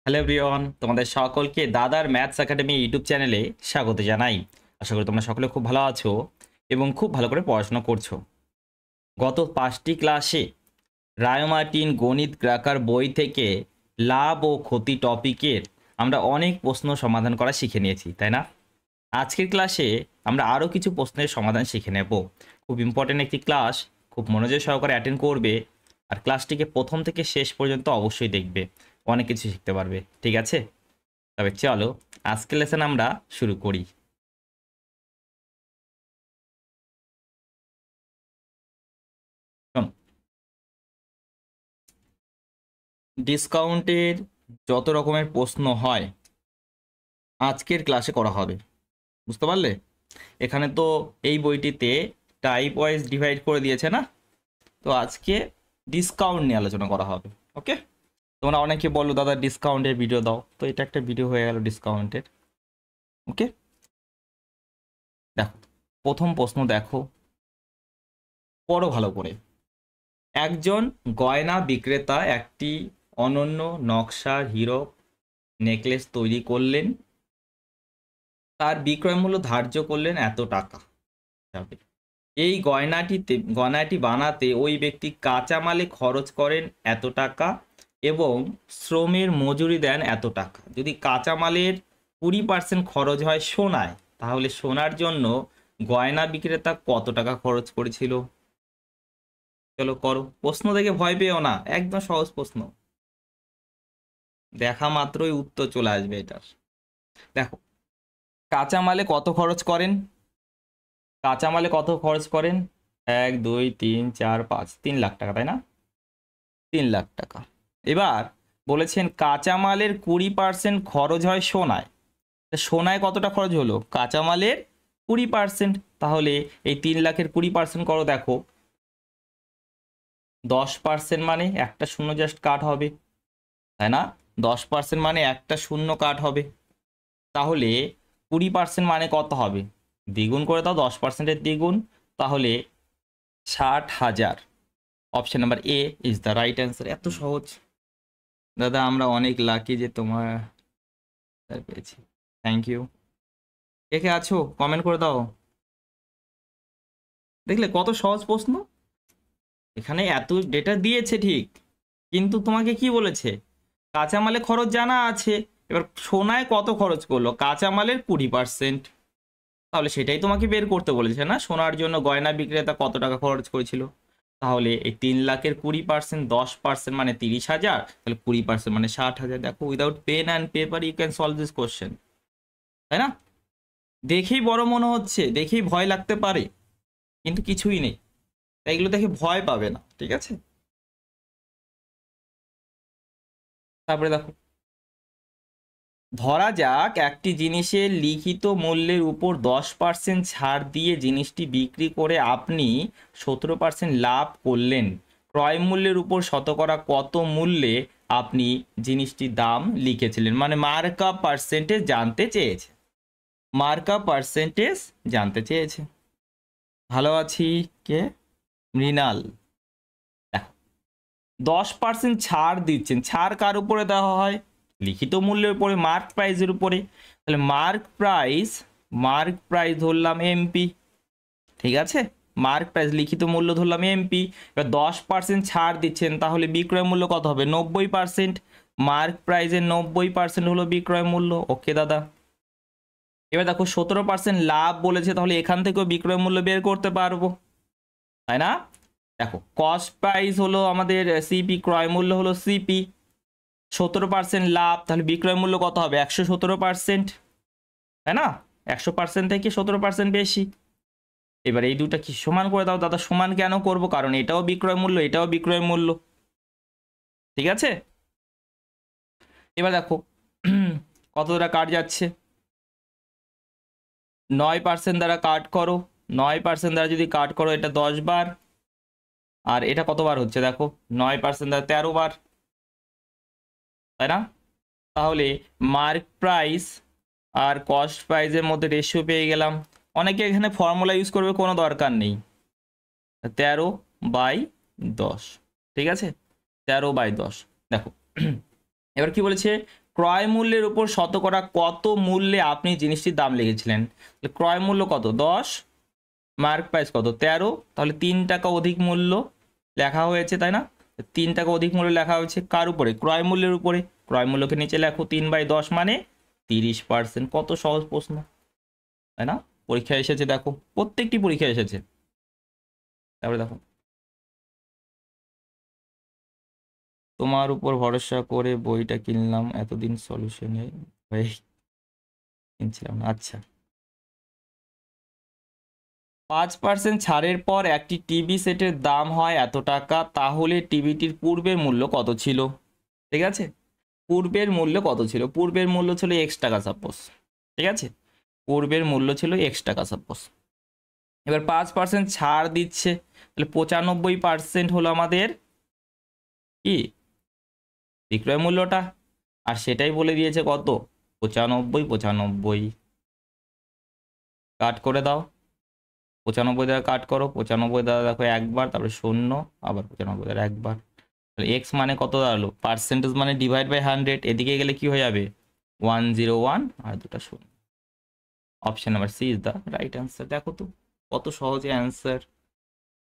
Hello everyone, তোমাদের সকলকে দাদার ম্যাথস একাডেমি ইউটিউব চ্যানেলে স্বাগত জানাই। আশা করি তোমরা সকলে খুব ভালো আছো এবং খুব ভালো করে পড়াশোনা করছো। গত 5টি ক্লাসে রায় মার্টিন গণিত ক্র্যাকার বই থেকে লাভ ও ক্ষতি টপিকের আমরা অনেক প্রশ্ন সমাধান করা শিখে নিয়েছি, তাই না? আজকের ক্লাসে আমরা আরও কিছু প্রশ্নের সমাধান শিখে নেব। খুব ইম্পর্টেন্ট একটি ক্লাস, খুব মনোযোগ সহকারে অ্যাটেন্ড করবে আর ক্লাসটিকে প্রথম থেকে শেষ পর্যন্ত অবশ্যই দেখবে, অনেক কিছু শিখতে পারবে। ঠিক আছে, তবে চলো আজকের লেসন আমরা শুরু করি। ডিসকাউন্টের যত রকমের প্রশ্ন হয় আজকের ক্লাসে করা হবে, বুঝতে পারলে? এখানে তো এই বইটিতে টাইপ ওয়াইজ ডিভাইড করে দিয়েছে না, তো আজকে ডিসকাউন্ট নিয়ে আলোচনা করা হবে। ওকে, তোমরা অনেকে বলো দাদা ডিসকাউন্টের ভিডিও দাও, তো এটা একটা ভিডিও হয়ে গেল ডিসকাউন্টের। ওকে, দেখো প্রথম প্রশ্ন, দেখো পড়ো ভালো করে। একজন গয়না বিক্রেতা একটি অনন্য নকশার হীরক নেকলেস তৈরি করলেন, তার বিক্রয় মূল্য ধার্য করলেন এত টাকা। এই গয়নাটি বানাতে ওই ব্যক্তি কাঁচামালে খরচ করেন এত টাকা এবং শ্রমের মজুরি দেন এত টাকা। যদি কাঁচামালের 20% খরচ হয় সোনায়, তাহলে সোনার জন্য গয়না বিক্রেতা কত টাকা খরচ করেছিল? চলো করো, প্রশ্ন দেখে ভয় পেও না, একদম সহজ প্রশ্ন, দেখা মাত্রই উত্তর চলে আসবে এটার। দেখো কাঁচামালে কত খরচ করেন, কাঁচামালে কত খরচ করেন? 1 2 3 4 5, 3 লাখ টাকা, তাই না? 3 লাখ টাকা। এবার বলেছেন কাঁচামালের 20% খরচ হয় সোনায়, সোনায় কতটা খরচ হলো? কাঁচামালের 20%, তাহলে এই 3 লাখের 20% করো। দেখো 10% মানে একটা শূন্য জাস্ট কাট হবে, তাই না? 10% মানে একটা শূন্য কাট হবে, তাহলে 20% মানে কত হবে? দ্বিগুণ করে দাও, 10%-এর দ্বিগুণ, তাহলে 60,000। Option number A is the right answer. এত সহজ দাদা, আমরা অনেক লাকি যে তোমার পেয়েছি। Thank you. কে কে আছো কমেন্ট করে দাও। দেখলে কত সহজ প্রশ্ন, এখানে এত ডেটা দিয়েছে ঠিক, কিন্তু তোমাকে কি বলেছে? কাঁচামালে খরচ জানা আছে, এবার সোনায় কত খরচ করলো? কাঁচামালের 20%, তাহলে সেটাই তোমাকে বের করতে বলেছে না, সোনার জন্য গয়না বিক্রেতা কত টাকা খরচ করেছিল। তাহলে এই 3 লাখের 20% 10% মানে 30,000, তাহলে 20% মানে 60,000। দেখো without pen and paper you can solve this question, তাই না? দেখেই বড় মনে হচ্ছে, দেখেই ভয় লাগতে পারে, কিন্তু কিছুই নেই, তাই এগুলো দেখে ভয় পাবে না, ঠিক আছে? তারপরে দেখো, ধরা যাক একটি জিনিসের লিখিত মূল্যের উপর 10% ছাড় দিয়ে জিনিসটি বিক্রি করে আপনি 17% লাভ করলেন। ক্রয় মূল্যের উপর শতকরা কত মূল্যে আপনি জিনিসটির দাম লিখেছিলেন? মানে মার্কআপ পার্সেন্টেজ জানতে চেয়েছে, মার্কআপ পার্সেন্টেজ জানতে চেয়েছে। ভালো আছি, কে? মৃণাল। দেখো 10% ছাড় দিচ্ছেন, ছাড় কার উপরে দেওয়া হয়? লিখিত মূল্যের উপরে, মার্ক প্রাইসের উপরে। তাহলে মার্ক প্রাইস ধরলাম এমপি, ঠিক আছে? মার্ক প্রাইস লিখিত মূল্য ধরলাম এমপি। এবার 10% ছাড় দিচ্ছেন, তাহলে বিক্রয় মূল্য কত হবে? 90%। মার্ক প্রাইসের 90% হলো বিক্রয় মূল্য। ওকে দাদা। এবার দেখো 17% লাভ বলেছে, তাহলে এখান থেকেও বিক্রয় মূল্য বের করতে পারবো, তাই না? দেখো কস্ট প্রাইস হলো আমাদের সিপি, ক্রয় মূল্য হলো সিপি, 17% লাভ, তাহলে বিক্রয় মূল্য কত হবে? 117%, তাই না? 100% থেকে 17% বেশি। এবার এই দুটা কি সমান করে দাও। দাদা সমান কেন করব? কারণ এটাও বিক্রয় মূল্য, এটাও বিক্রয় মূল্য, ঠিক আছে? এবার দেখো কতটা কাট যাচ্ছে, 9% দ্বারা কাট করো, 9% দ্বারা যদি কাট করো এটা 10 বার, আর এটা কতবার হচ্ছে দেখো, 9% দ্বারা 13 বার, তাই না? তাহলে মার্ক প্রাইস আর কস্ট প্রাইসের মধ্যে রেশিও পেয়ে গেলাম। অনেকে এখানে ফর্মুলা ইউজ করবে, কোনো দরকার নেই। 13/10, ঠিক আছে? 13/10। দেখো এবার কি বলেছে? ক্রয় মূল্যের উপর শতকরা কত মূল্যে আপনি জিনিসটির দাম লিখেছিলেন? ক্রয় মূল্য কত? 10, মার্ক প্রাইস কত? 13, তাহলে 3 টাকা অধিক মূল্য লেখা হয়েছে, তাই না? 3 টাকা অধিক মূল্য লেখা হয়েছে কার উপরে? ক্রয় মূল্যের উপরে। ক্রয় মূল্যকে নিচে লেখো 3/10 মানে 30%। কত সহজ প্রশ্ন, তাই না? পরীক্ষা এসেছে, দেখো প্রত্যেকটি পরীক্ষা এসেছে। তারপরে দেখো, তোমার উপর ভরসা করে বইটা কিনলাম, এতদিন সলিউশনে হয়ে কিনছিলাম না। আচ্ছা, 5% ছাড়ের পর একটি টিভি সেটের দাম হয় এত টাকা, তাহলে টিভিটির পূর্বের মূল্য কত ছিল? ঠিক আছে, পূর্বের মূল্য কত ছিল? পূর্বের মূল্য ছিল X টাকা সাপোজ। ঠিক আছে, পূর্বের মূল্য ছিল X টাকা সাপোজ। এবার 5% ছাড় দিচ্ছে, তাহলে 95% হলো আমাদের কি বিক্রয় মূল্যটা, আর সেটাই বলে দিয়েছে কত? 95। কাট করে দাও, 95 দ্বারা কাট করো, 95 দ্বারা দেখো একবার, তারপরে 0, আবার 95 দ্বারা একবার। তাহলে এক্স মানে কত দাঁড়ালো? পার্সেন্টেজ মানে /100। এদিকে গেলে কি হয়ে যাবে? 101 আর দুটা 0। Option number C is the right answer. দেখো তো কত সহজে অ্যান্সার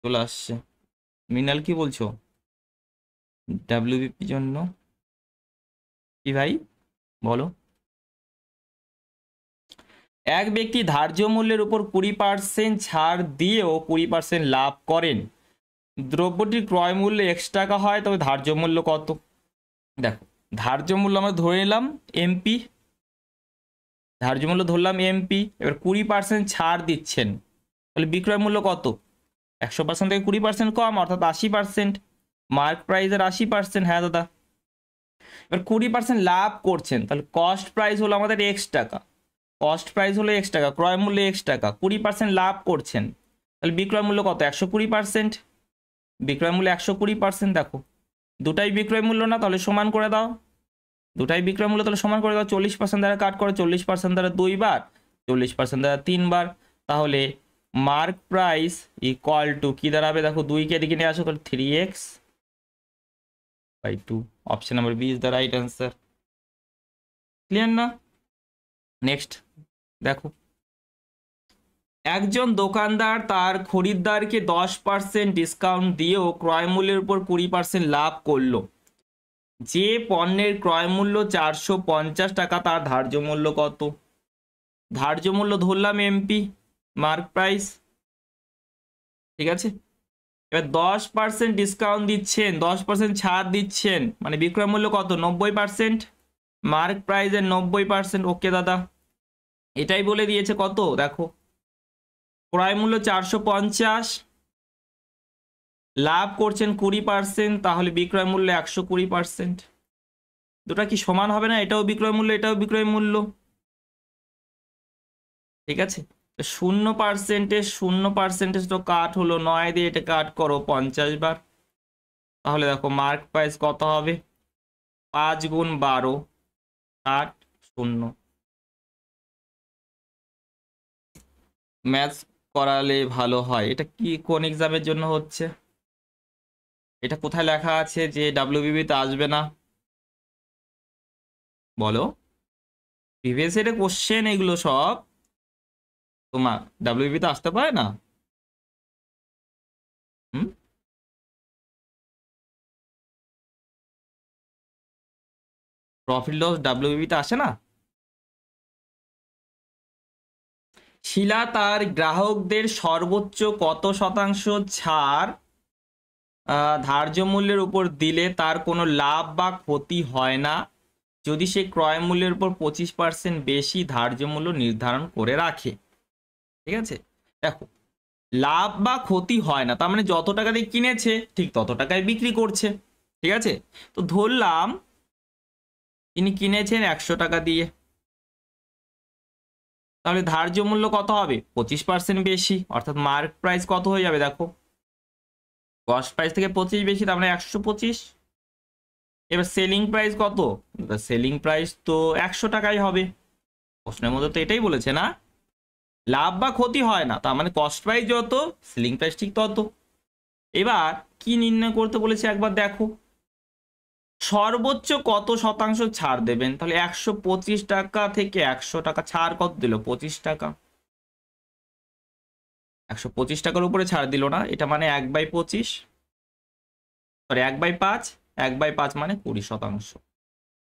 চলে আসছে। মিনাল কি বলছো ডাব্লিউবিপি জন্য? কি ভাই বলো? এক ব্যক্তি ধার্য মূল্যের উপর 20% ছাড় দিয়েও 20% লাভ করেন। দ্রব্যটির ক্রয় মূল্য X টাকা হয়, তবে ধার্য মূল্য কত? দেখো, ধার্য মূল্য আমরা ধরে নিলাম এমপি, ধার্য মূল্য ধরলাম এমপি। এবার 20% ছাড় দিচ্ছেন, তাহলে বিক্রয় মূল্য কত? 100% থেকে 20% কম, অর্থাৎ 80%। মার্ক প্রাইসের 80%। হ্যাঁ দাদা। এবার 20% লাভ করছেন, তাহলে কস্ট প্রাইস হলো আমাদের X টাকা। কস্ট প্রাইস হলো X টাকা, ক্রয় মূল্য X টাকা, 20% লাভ করছেন, তাহলে বিক্রয় মূল্য কত? 120%। বিক্রয় মূল্য 120%। দেখো দুটাই বিক্রয় মূল্য না, তাহলে সমান করে দাও। দুটাই বিক্রয় মূল্য, তাহলে সমান করে দাও। 40% দ্বারা কাট করো, 40% দ্বারা 2 বার, 40% দ্বারা 3 বার। তাহলে মার্ক প্রাইস ইকুয়াল টু কি দাঁড়াবে? দেখো 2কে এদিকে নিয়ে আসো, তাহলে 3x/2। Option number B is the right answer. Clear না? নেক্সট দেখো, একজন দোকানদার তার খরিদ্দারকে 10% ডিসকাউন্ট দিয়েও ক্রয় মূল্যের উপর 20% লাভ করলো। যে পণ্যের ক্রয় মূল্য 450 টাকা, তার ধার্য মূল্য কত? ধার্য মূল্য ধরলাম এমপি, মার্ক প্রাইস। ঠিক আছে, এবার 10% ডিসকাউন্ট দিচ্ছেন, 10% ছাড় দিচ্ছেন, মানে বিক্রয় মূল্য কত? 90%। মার্ক প্রাইসের 90%। ওকে দাদা, এটাই বলে দিয়েছে কত? দেখো ক্রয় মূল্য 450, লাভ করছেন 20%, তাহলে বিক্রয় মূল্য 120%। দুটা কি সমান হবে না? এটাও বিক্রয় মূল্য, এটাও বিক্রয় মূল্য। ঠিক আছে, 0% তো কাট হলো 9 দিয়ে, এটা কাট করো 50 বার। তাহলে দেখো মার্ক প্রাইস কত হবে? 5 × 12 ষাট, 0। ম্যাথস করালে ভালো হয়। এটা কি কোন এক্সামের জন্য হচ্ছে? এটা কোথায় লেখা আছে যে ডাব্লিউবিবিতে আসবে না? বলো। প্রিভিয়াস ইয়ারের কোশ্চেন এগুলো সব, তোমার ডাব্লিউবিবিতে আসতে পারে না? হুম, প্রফিট লস ডাব্লিউবিবিতে আসে না? শিলা তার গ্রাহকদের সর্বোচ্চ কত শতাংশ ছাড় ধার্য মূল্যের উপর দিলে তার কোনো লাভ বা ক্ষতি হয় না, যদি সে ক্রয় মূল্যের উপর 25% বেশি ধার্য মূল্য নির্ধারণ করে রাখে? ঠিক আছে, দেখো লাভ বা ক্ষতি হয় না, তার মানে যত টাকা দিয়ে কিনেছে ঠিক তত টাকায় বিক্রি করছে। ঠিক আছে, তো ধরলাম তিনি কিনেছেন 100 টাকা দিয়ে, তাহলে ধার্য মূল্য কত হবে? 25% বেশি, অর্থাৎ মার্ক প্রাইস কত হয়ে যাবে? দেখো কস্ট প্রাইস থেকে 25 বেশি, তার মানে 125। এবার সেলিং প্রাইস কত? সেলিং প্রাইস তো 100 টাকাই হবে। প্রশ্নের মধ্যে তো এটাই বলেছে না, লাভ বা ক্ষতি হয় না, তার মানে কস্ট প্রাইস যত, সেলিং প্রাইস ঠিক তত। এবার কি নির্ণয় করতে বলেছে একবার দেখো, সর্বোচ্চ কত শতাংশ ছাড় দেবেন? তাহলে 125 টাকা থেকে 100 টাকা ছাড় কত দিল? 25 টাকা। 125 টাকার উপরে ছাড় দিল না, এটা মানে 1/25, সরি 1/5, 1/5 মানে 20%।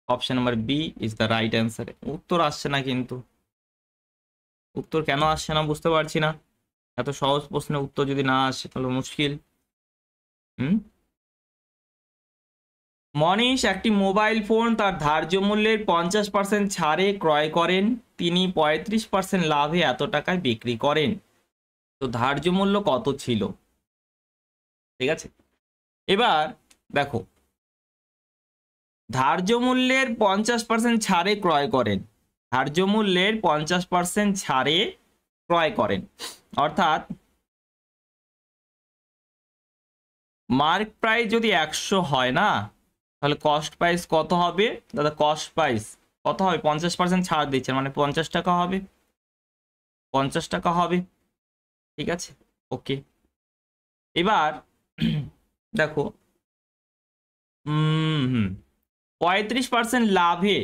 Option number B is the right answer. উত্তর আসছে না কিন্তু, উত্তর কেন আসছে না বুঝতে পারছি না। এত সহজ প্রশ্নের উত্তর যদি না আসে তাহলে মুশকিল। মনীষ একটি মোবাইল ফোন তার ধার্য মূল্যের 50% ছাড়ে ক্রয় করেন, তিনি 35% লাভে এত টাকায় বিক্রি করেন। তো ধার্য মূল্য কত ছিল? ঠিক আছে, এবার দেখো, ধার্য মূল্যের 50% ছাড়ে ক্রয় করেন, ধার্য মূল্যের 50% ছাড়ে ক্রয় করেন, অর্থাৎ মার্ক প্রাইস যদি 100 হয় না, তাহলে কস্ট প্রাইস কত হবে দাদা? কস্ট প্রাইস কত হবে? 50% ছাড় দিচ্ছেন মানে 50 টাকা হবে, 50 টাকা হবে। ঠিক আছে, ওকে। এবার দেখো, 35% লাভে,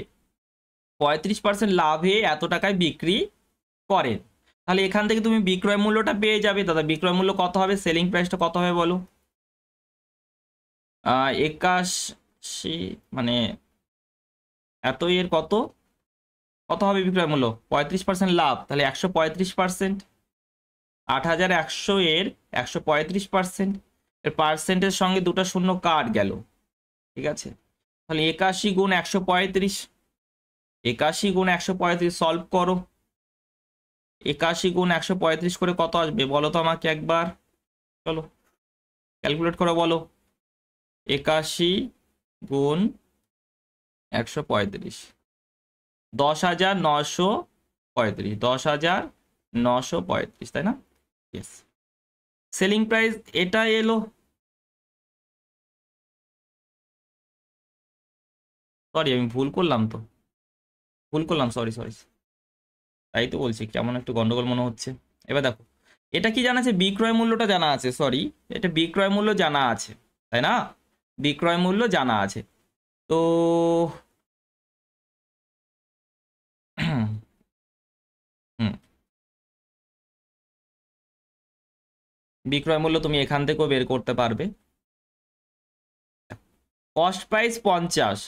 35% লাভে এত টাকায় বিক্রি করেন, তাহলে এখান থেকে তুমি বিক্রয় মূল্যটা পেয়ে যাবে দাদা। বিক্রয় মূল্য কত হবে? সেলিং প্রাইসটা কত হবে বলো? 81, মানে এত এর কত কত হবে বিক্রয় মূল্য? 35% লাভ, তাহলে 135%। 8100 এর 135%, এর পার্সেন্টের সঙ্গে দুটো শূন্য কাট গেল। ঠিক আছে, তাহলে 81 গুণ 135, 81 গুণ 135 সলভ করো। 81 গুণ 135 করে কত আসবে বলো তো আমাকে একবার, চলো ক্যালকুলেট করে বলো। 81 গুণ 135, 10,935, 10,935, তাই না? ইয়েস, সেলিং প্রাইস এটা এলো। সরি আমি ভুল করলাম, তো ভুল করলাম, সরি সরি, তাই তো বলছি কেমন একটু গন্ডগোল মনে হচ্ছে। এবার দেখো, এটা কি জানা আছে? বিক্রয় মূল্যটা জানা আছে, সরি এটা বিক্রয় মূল্য জানা আছে, তাই না? বিক্রয় মূল্য জানা আছে, তো হুম, বিক্রয় মূল্য তুমি এখান থেকেও বের করতে পারবে। কস্ট প্রাইস 50,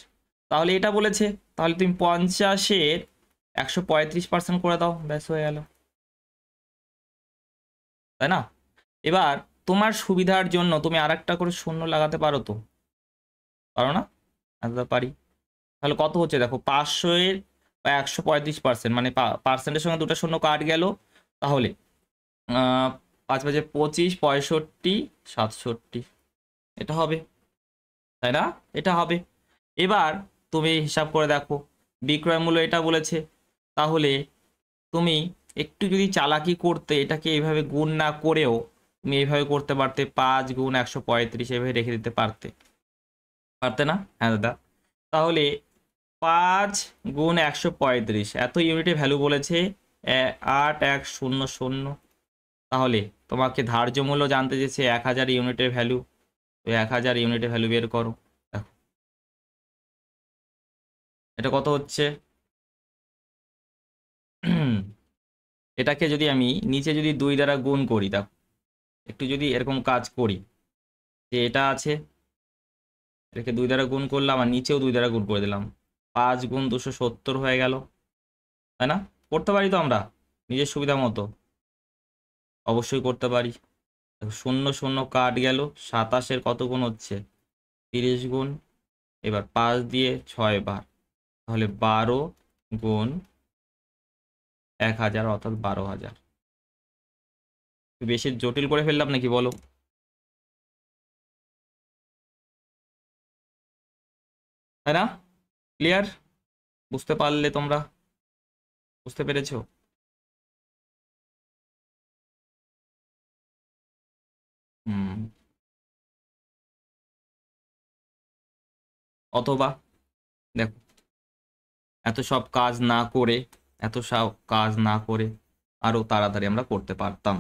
তাহলে এটা বলেছে, তাহলে তুমি 50-এর 135% করে দাও, ব্যাস হয়ে গেল, তাই না? এবার তোমার সুবিধার জন্য তুমি আর একটা করে শূন্য লাগাতে পারো, তো পারো না? আচ্ছা পারি। তাহলে কত হচ্ছে দেখো, 500-এর 135%, মানে পার্সেন্টের সঙ্গে দুটো শূন্য কাট গেল, তাহলে 5×25, 65, 67, এটা হবে, তাই না? এটা হবে। এবার তুমি হিসাব করে দেখো, বিক্রয় মূল্য এটা বলেছে, তাহলে তুমি একটু যদি চালাকি করতে, এটাকে এইভাবে গুণ না করেও তুমি এইভাবে করতে পারতে, 5 গুণ 135 এভাবে রেখে দিতে পারতে, পারতে না? হ্যাঁ দাদা, তাহলে 5 গুণ 135 এত ইউনিটে ভ্যালু বলেছে, 8100, তাহলে তোমাকে ধার্য মূল্য জানতে চেয়েছে 1000 ইউনিটের ভ্যালু, তো 1000 ইউনিটের ভ্যালু বের করো। দেখো এটা কত হচ্ছে, এটাকে যদি আমি নিচে যদি 2 দ্বারা গুণ করি, দেখো একটু যদি এরকম কাজ করি, যে এটা আছে, এটাকে 2 দ্বারা গুণ করলাম আর নিচেও 2 দ্বারা গুণ করে দিলাম, 5 গুণ 270 হয়ে গেল, তাই না? করতে পারি তো আমরা নিজের সুবিধা মতো, অবশ্যই করতে পারি। দেখো 0 0 কাট গেল, 27-এর কত গুণ হচ্ছে? 30 গুণ, এবার 5 দিয়ে 6 বার, তাহলে 12 গুণ 1000, অর্থাৎ 12,000। বেশি জটিল করে ফেললাম নাকি বলো? তাই না? ক্লিয়ার? বুঝতে পারলে তোমরা? বুঝতে পেরেছো? হুম, অথবা দেখো, এত সব কাজ না করে, এত সব কাজ না করে আরো তাড়াতাড়ি আমরা করতে পারতাম,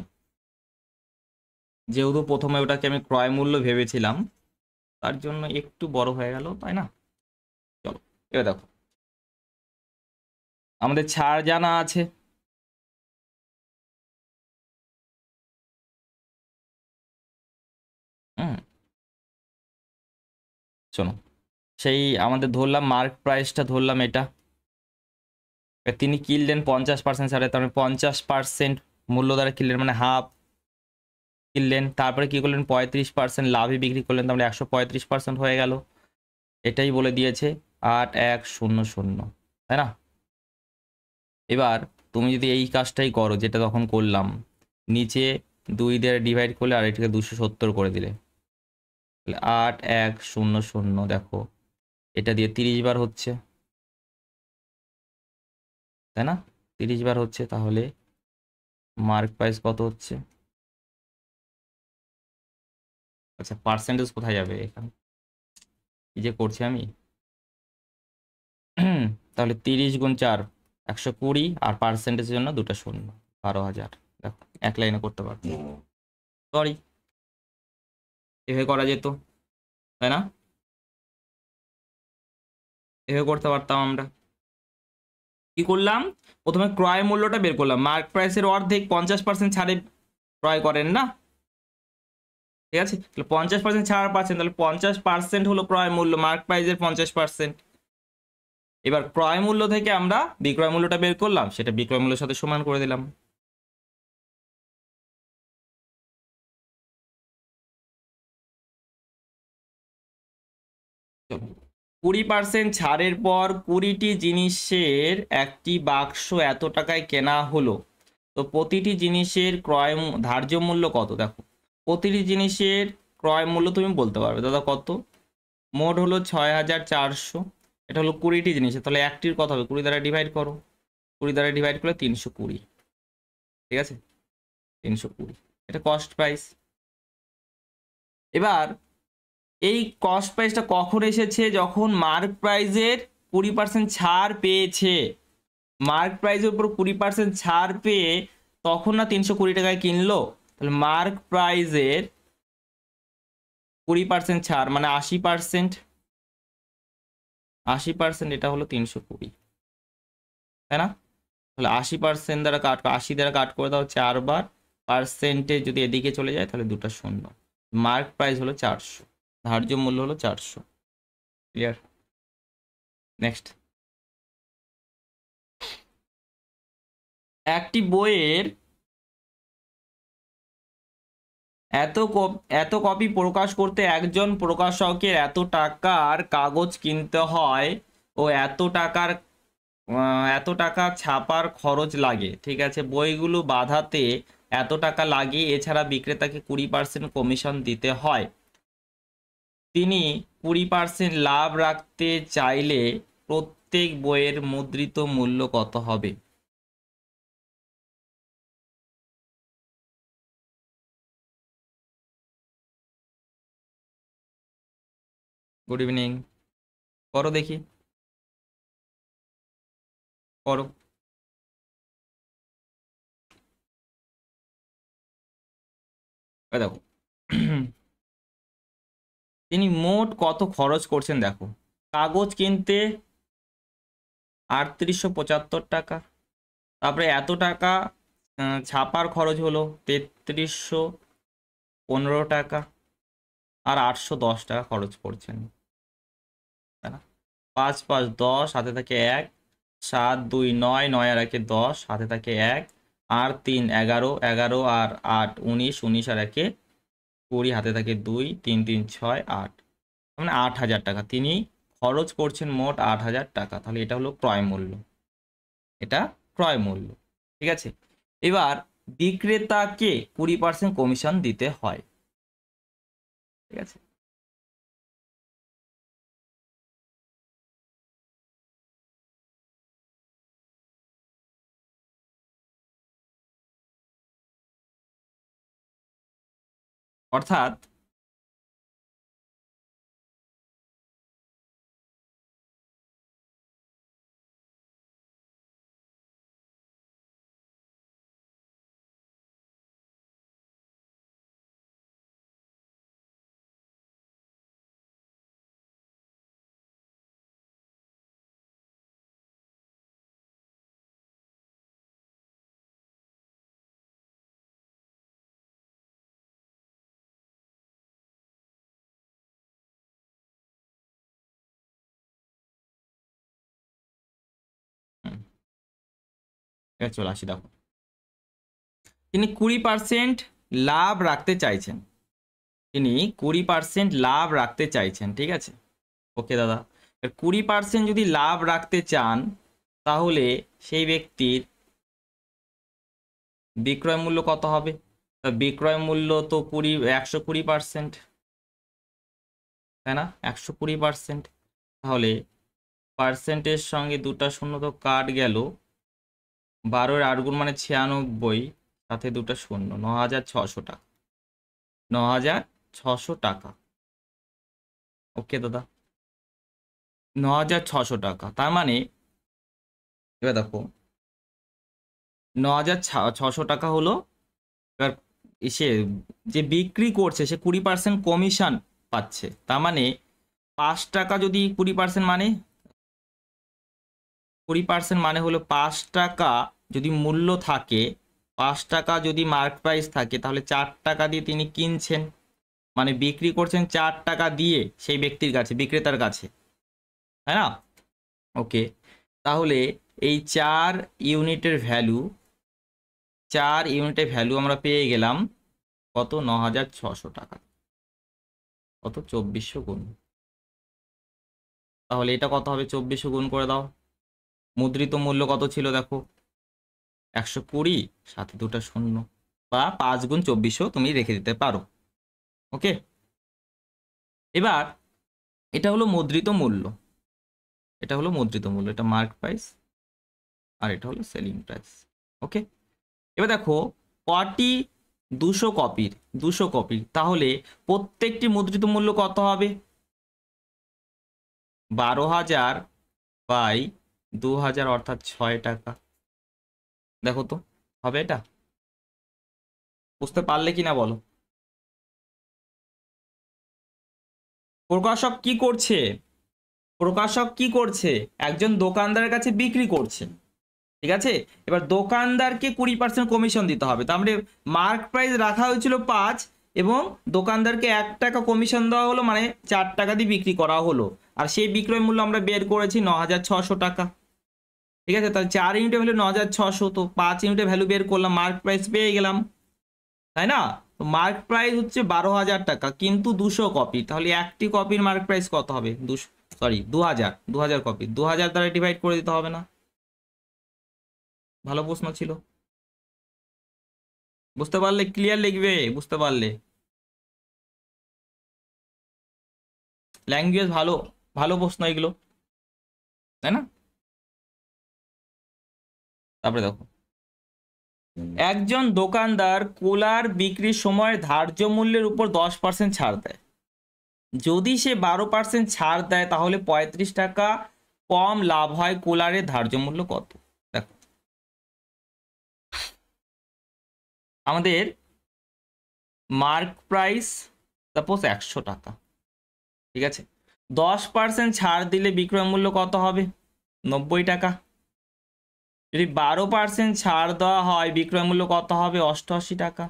যেহেতু প্রথমে ওটাকে আমি ক্রয় মূল্য ভেবেছিলাম, তার জন্য একটু বড় হয়ে গেল, তাই না? এবার দেখো আমাদের ছাড় জানা আছে, হুম, শোনো, সেই আমাদের ধরলাম মার্ক প্রাইসটা ধরলাম এটা, এবার তিনি কিনলেন 50% ছাড়ে, তার মানে 50% মূল্য দ্বারা কিনলেন, মানে হাফ কিনলেন, তারপরে কি করলেন 35% লাভে বিক্রি করলেন, তার মানে 135% হয়ে গেল। এটাই বলে দিয়েছে 8100, তাই না? এবার তুমি যদি এই কাজটাই করো যেটা তখন করলাম, নিচে 2 দিয়ে ডিভাইড করলে আর এটাকে 270 করে দিলে, তাহলে 8100, দেখো এটা দিয়ে 30 বার হচ্ছে, তাই না? 30 বার হচ্ছে, তাহলে মার্ক প্রাইস কত হচ্ছে? আচ্ছা পার্সেন্টেজ কোথায় যাবে এখানে, কি যে করছি আমি। তাহলে 30 গুণ 4 120, আর পার্সেন্টেজের জন্য দুটো শূন্য, 12,000। দেখো এক লাইনে করতে পারছি, সরি, এভাবে করা যেত, তাই না? এভাবে করতে পারতাম আমরা। কি করলাম, প্রথমে ক্রয় মূল্যটা বের করলাম, মার্ক প্রাইসের অর্ধেক 50% ছাড়ে ক্রয় করেন না, ঠিক আছে? তাহলে 50% ছাড় পাচ্ছেন, তাহলে 50% হলো ক্রয় মূল্য, মার্ক প্রাইসের 50%। এবার ক্রয় মূল্য থেকে আমরা বিক্রয় মূল্যটা বের করলাম, সেটা বিক্রয় মূল্যের সাথে সমান করে দিলাম। চলো, 20% ছাড়ের পর 20টি জিনিসের একটি বাক্স এত টাকায় কেনা হলো, তো প্রতিটি জিনিসের ধার্য মূল্য কত? দেখো প্রতিটি জিনিসের ক্রয় মূল্য তুমি বলতে পারবে দাদা কত, মোট হলো 6400, এটা হলো 20টি জিনিসের, তাহলে একটির কত হবে, 20 দ্বারা ডিভাইড করো, 20 দ্বারা ডিভাইড করলে 320, ঠিক আছে? 320, এটা কস্ট প্রাইস। এবার এই কস্ট প্রাইসটা কখন এসেছে, যখন মার্ক প্রাইজের 20% ছাড় পেয়েছে, মার্ক প্রাইজের উপর 20% ছাড় পেয়ে তখন না 320 টাকায় কিনলো, তাহলে মার্ক প্রাইজের 20% ছাড় মানে 80%, 80%, এটা হলো 320, তাই না? তাহলে 80% দ্বারা কাট, 80 দ্বারা কাট করে দাও 4 বার, পার্সেন্টেজ যদি এদিকে চলে যায় তাহলে দুটো শূন্য, মার্ক প্রাইস হলো 400, ধার্য মূল্য হলো 400। ক্লিয়ার? নেক্সট, একটি বইয়ের এত কপি প্রকাশ করতে একজন প্রকাশকের এত টাকার কাগজ কিনতে হয় ও এত টাকা ছাপার খরচ লাগে, ঠিক আছে? বইগুলো বাঁধাতে এত টাকা লাগে, এছাড়া বিক্রেতাকে 20% কমিশন দিতে হয়। তিনি 20% লাভ রাখতে চাইলে প্রত্যেক বইয়ের মুদ্রিত মূল্য কত হবে? গুড ইভিনিং, করো দেখি, করো। দেখো তিনি মোট কত খরচ করছেন, দেখো কাগজ কিনতে 3875 টাকা, তারপরে এত টাকা ছাপার খরচ হলো 3315 টাকা, আর 810 টাকা খরচ করছেন, তাই না? 5 5 10, হাতে থাকে 1, 7 2 9, 9 আর 1 10, হাতে থাকে 1, আর 3 11, 11 আর 8 19, 19 আর 1 20, হাতে থাকে 2, 3 3 6 8, মানে 8000 টাকা তিনি খরচ করছেন, মোট 8000 টাকা, তাহলে এটা হলো ক্রয় মূল্য, এটা ক্রয় মূল্য, ঠিক আছে? এবার বিক্রেতাকে 20% কমিশন দিতে হয়, ঠিক আছে? অর্থাৎ এবার চলে আসি, দেখো তিনি 20% লাভ রাখতে চাইছেন, তিনি 20% লাভ রাখতে চাইছেন, ঠিক আছে। ওকে দাদা, 20% যদি লাভ রাখতে চান তাহলে সেই ব্যক্তির বিক্রয় মূল্য কত হবে? বিক্রয় মূল্য তো 120%, তাই না? 120%, তাহলে পার্সেন্টের সঙ্গে দুটা শূন্য তো কাট গেল, 12 মানে 96, সাথে দুটা শূন্য, 9600 টাকা, 9600 টাকা। ওকে দাদা, 9600 টাকা, তার মানে এবার দেখো 9600 টাকা হলো। এবার সে যে বিক্রি করছে সে 20% কমিশন পাচ্ছে, তার মানে 5 টাকা যদি 20% মানে 20% মানে হলো 5 টাকা যদি মূল্য থাকে, 5 টাকা যদি মার্ক প্রাইস থাকে, তাহলে 4 টাকা দিয়ে তিনি কিনছেন, মানে বিক্রি করছেন 4 টাকা দিয়ে সেই ব্যক্তির কাছে, বিক্রেতার কাছে, তাই না? ওকে, তাহলে এই 4 ইউনিটের ভ্যালু, 4 ইউনিটের ভ্যালু আমরা পেয়ে গেলাম কত? 9600 টাকা। কত? 2400 গুণ। তাহলে এটা কত হবে? 2400 গুণ করে দাও। মুদ্রিত মূল্য কত ছিল দেখো, 120, সাথে দুটা শূন্য, বা 5 গুণ 2400 তুমি রেখে দিতে পারো। ওকে, এবার এটা হলো মুদ্রিত মূল্য, এটা হলো মুদ্রিত মূল্য, এটা মার্ক প্রাইস, আর এটা হলো সেলিং প্রাইস। ওকে, এবার দেখো কটি 200 কপির, 200 কপির, তাহলে প্রত্যেকটি মুদ্রিত মূল্য কত হবে? 12,000 বাই 2000, অর্থাৎ 6 টাকা। দেখো তো হবে এটা? বুঝতে পারলে কি না বলো? প্রকাশক কি করছে? প্রকাশক কি করছে? একজন দোকানদারের কাছে বিক্রি করছে, ঠিক আছে। এবার দোকানদারকে 20% কমিশন দিতে হবে, তার মানে মার্ক প্রাইস রাখা হয়েছিল 5 এবং দোকানদারকে 1 টাকা কমিশন দেওয়া হলো, মানে 4 টাকা দিয়ে বিক্রি করা হলো, আর সেই বিক্রয় মূল্য আমরা বের করেছি 9600 টাকা, ঠিক আছে। তাহলে 4 ইউনিটের ভ্যালু 9600, তো 5 ইউনিটের ভ্যালু বের করলাম, মার্ক প্রাইস পেয়ে গেলাম, তাই না? তো মার্ক প্রাইস হচ্ছে 12,000 টাকা, কিন্তু 200 কপি, তাহলে একটি কপির মার্ক প্রাইস কত হবে? 2000, 2000 কপি, 2000 দ্বারা ডিভাইড করে দিতে হবে না? ভালো প্রশ্ন ছিল, বুঝতে পারলে? ক্লিয়ার লিখবে, বুঝতে পারলে? ল্যাঙ্গুয়েজ ভালো, ভালো প্রশ্ন এগুলো, তাই না? তারপরে দেখো, একজন দোকানদার কুলার বিক্রির সময় ধার্য মূল্যের উপর 10% ছাড় দেয়, যদি সে 12% ছাড় দেয় তাহলে 35 টাকা কম লাভ হয়, কুলারের ধার্য মূল্য কত? দেখো আমাদের মার্ক প্রাইস সাপোজ 100 টাকা, ঠিক আছে। 10% ছাড় দিলে বিক্রয় মূল্য কত হবে? 90 টাকা। যদি 12% ছাড় দেওয়া হয় বিক্রয় মূল্য কত হবে? 88 টাকা।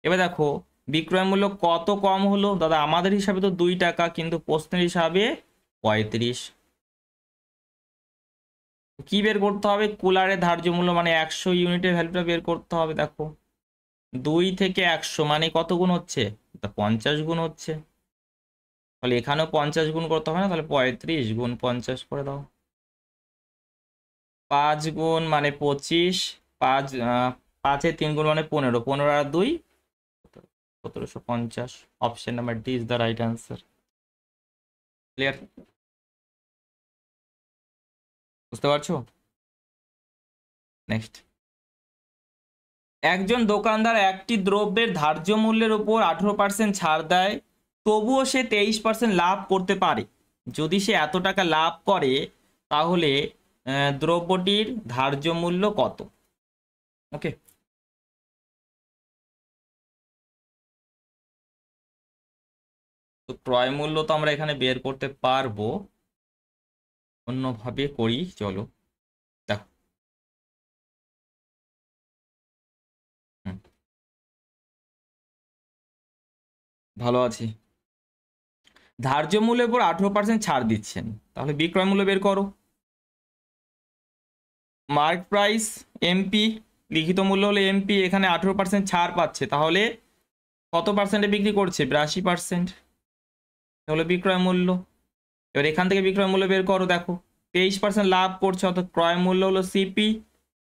এবার দেখো বিক্রয় মূল্য কত কম হলো দাদা? আমাদের হিসাবে তো 2 টাকা, কিন্তু প্রশ্নের হিসাবে 35। কি বের করতে হবে? কুলারের ধার্য মূল্য, মানে 100 ইউনিটের ভ্যালুটা বের করতে হবে। দেখো 2 থেকে 100 মানে কত গুণ হচ্ছে? 50 গুণ হচ্ছে, তাহলে এখানেও 50 গুণ করতে হবে না, তাহলে 35 গুণ 50 করে দাও। 5 গুণ মানে 25, 5 3 গুণ মানে 15, 15 আর 2 1750। Option number D is the right answer. Clear? বুঝতে পারছো? নেক্সট, একজন দোকানদার একটি দ্রব্যের ধার্য মূল্যের উপর 18% ছাড় দেয়, তবুও সে 23% লাভ করতে পারে। যদি সে এত টাকা লাভ করে তাহলে দ্রব্যটির ধার্য মূল্য কত? ওকে, তো ক্রয় মূল্য তো আমরা এখানে বের করতে পারবো, অন্যভাবে করি, চলো দেখো। হুম, ভালো আছি। ধার্য মূল্যের উপর 18% ছাড় দিচ্ছেন, তাহলে বিক্রয় মূল্য বের করো। মার্ক প্রাইস এমপি, লিখিত মূল্য হলো এমপি, এখানে 18% ছাড় পাচ্ছে, তাহলে কত পার্সেন্টে বিক্রি করছে? 82%। তাহলে বিক্রয় মূল্য। এবার এখান থেকে বিক্রয় মূল্য বের করো, দেখো 23% লাভ করছে, অর্থাৎ ক্রয় মূল্য হলো সিপি,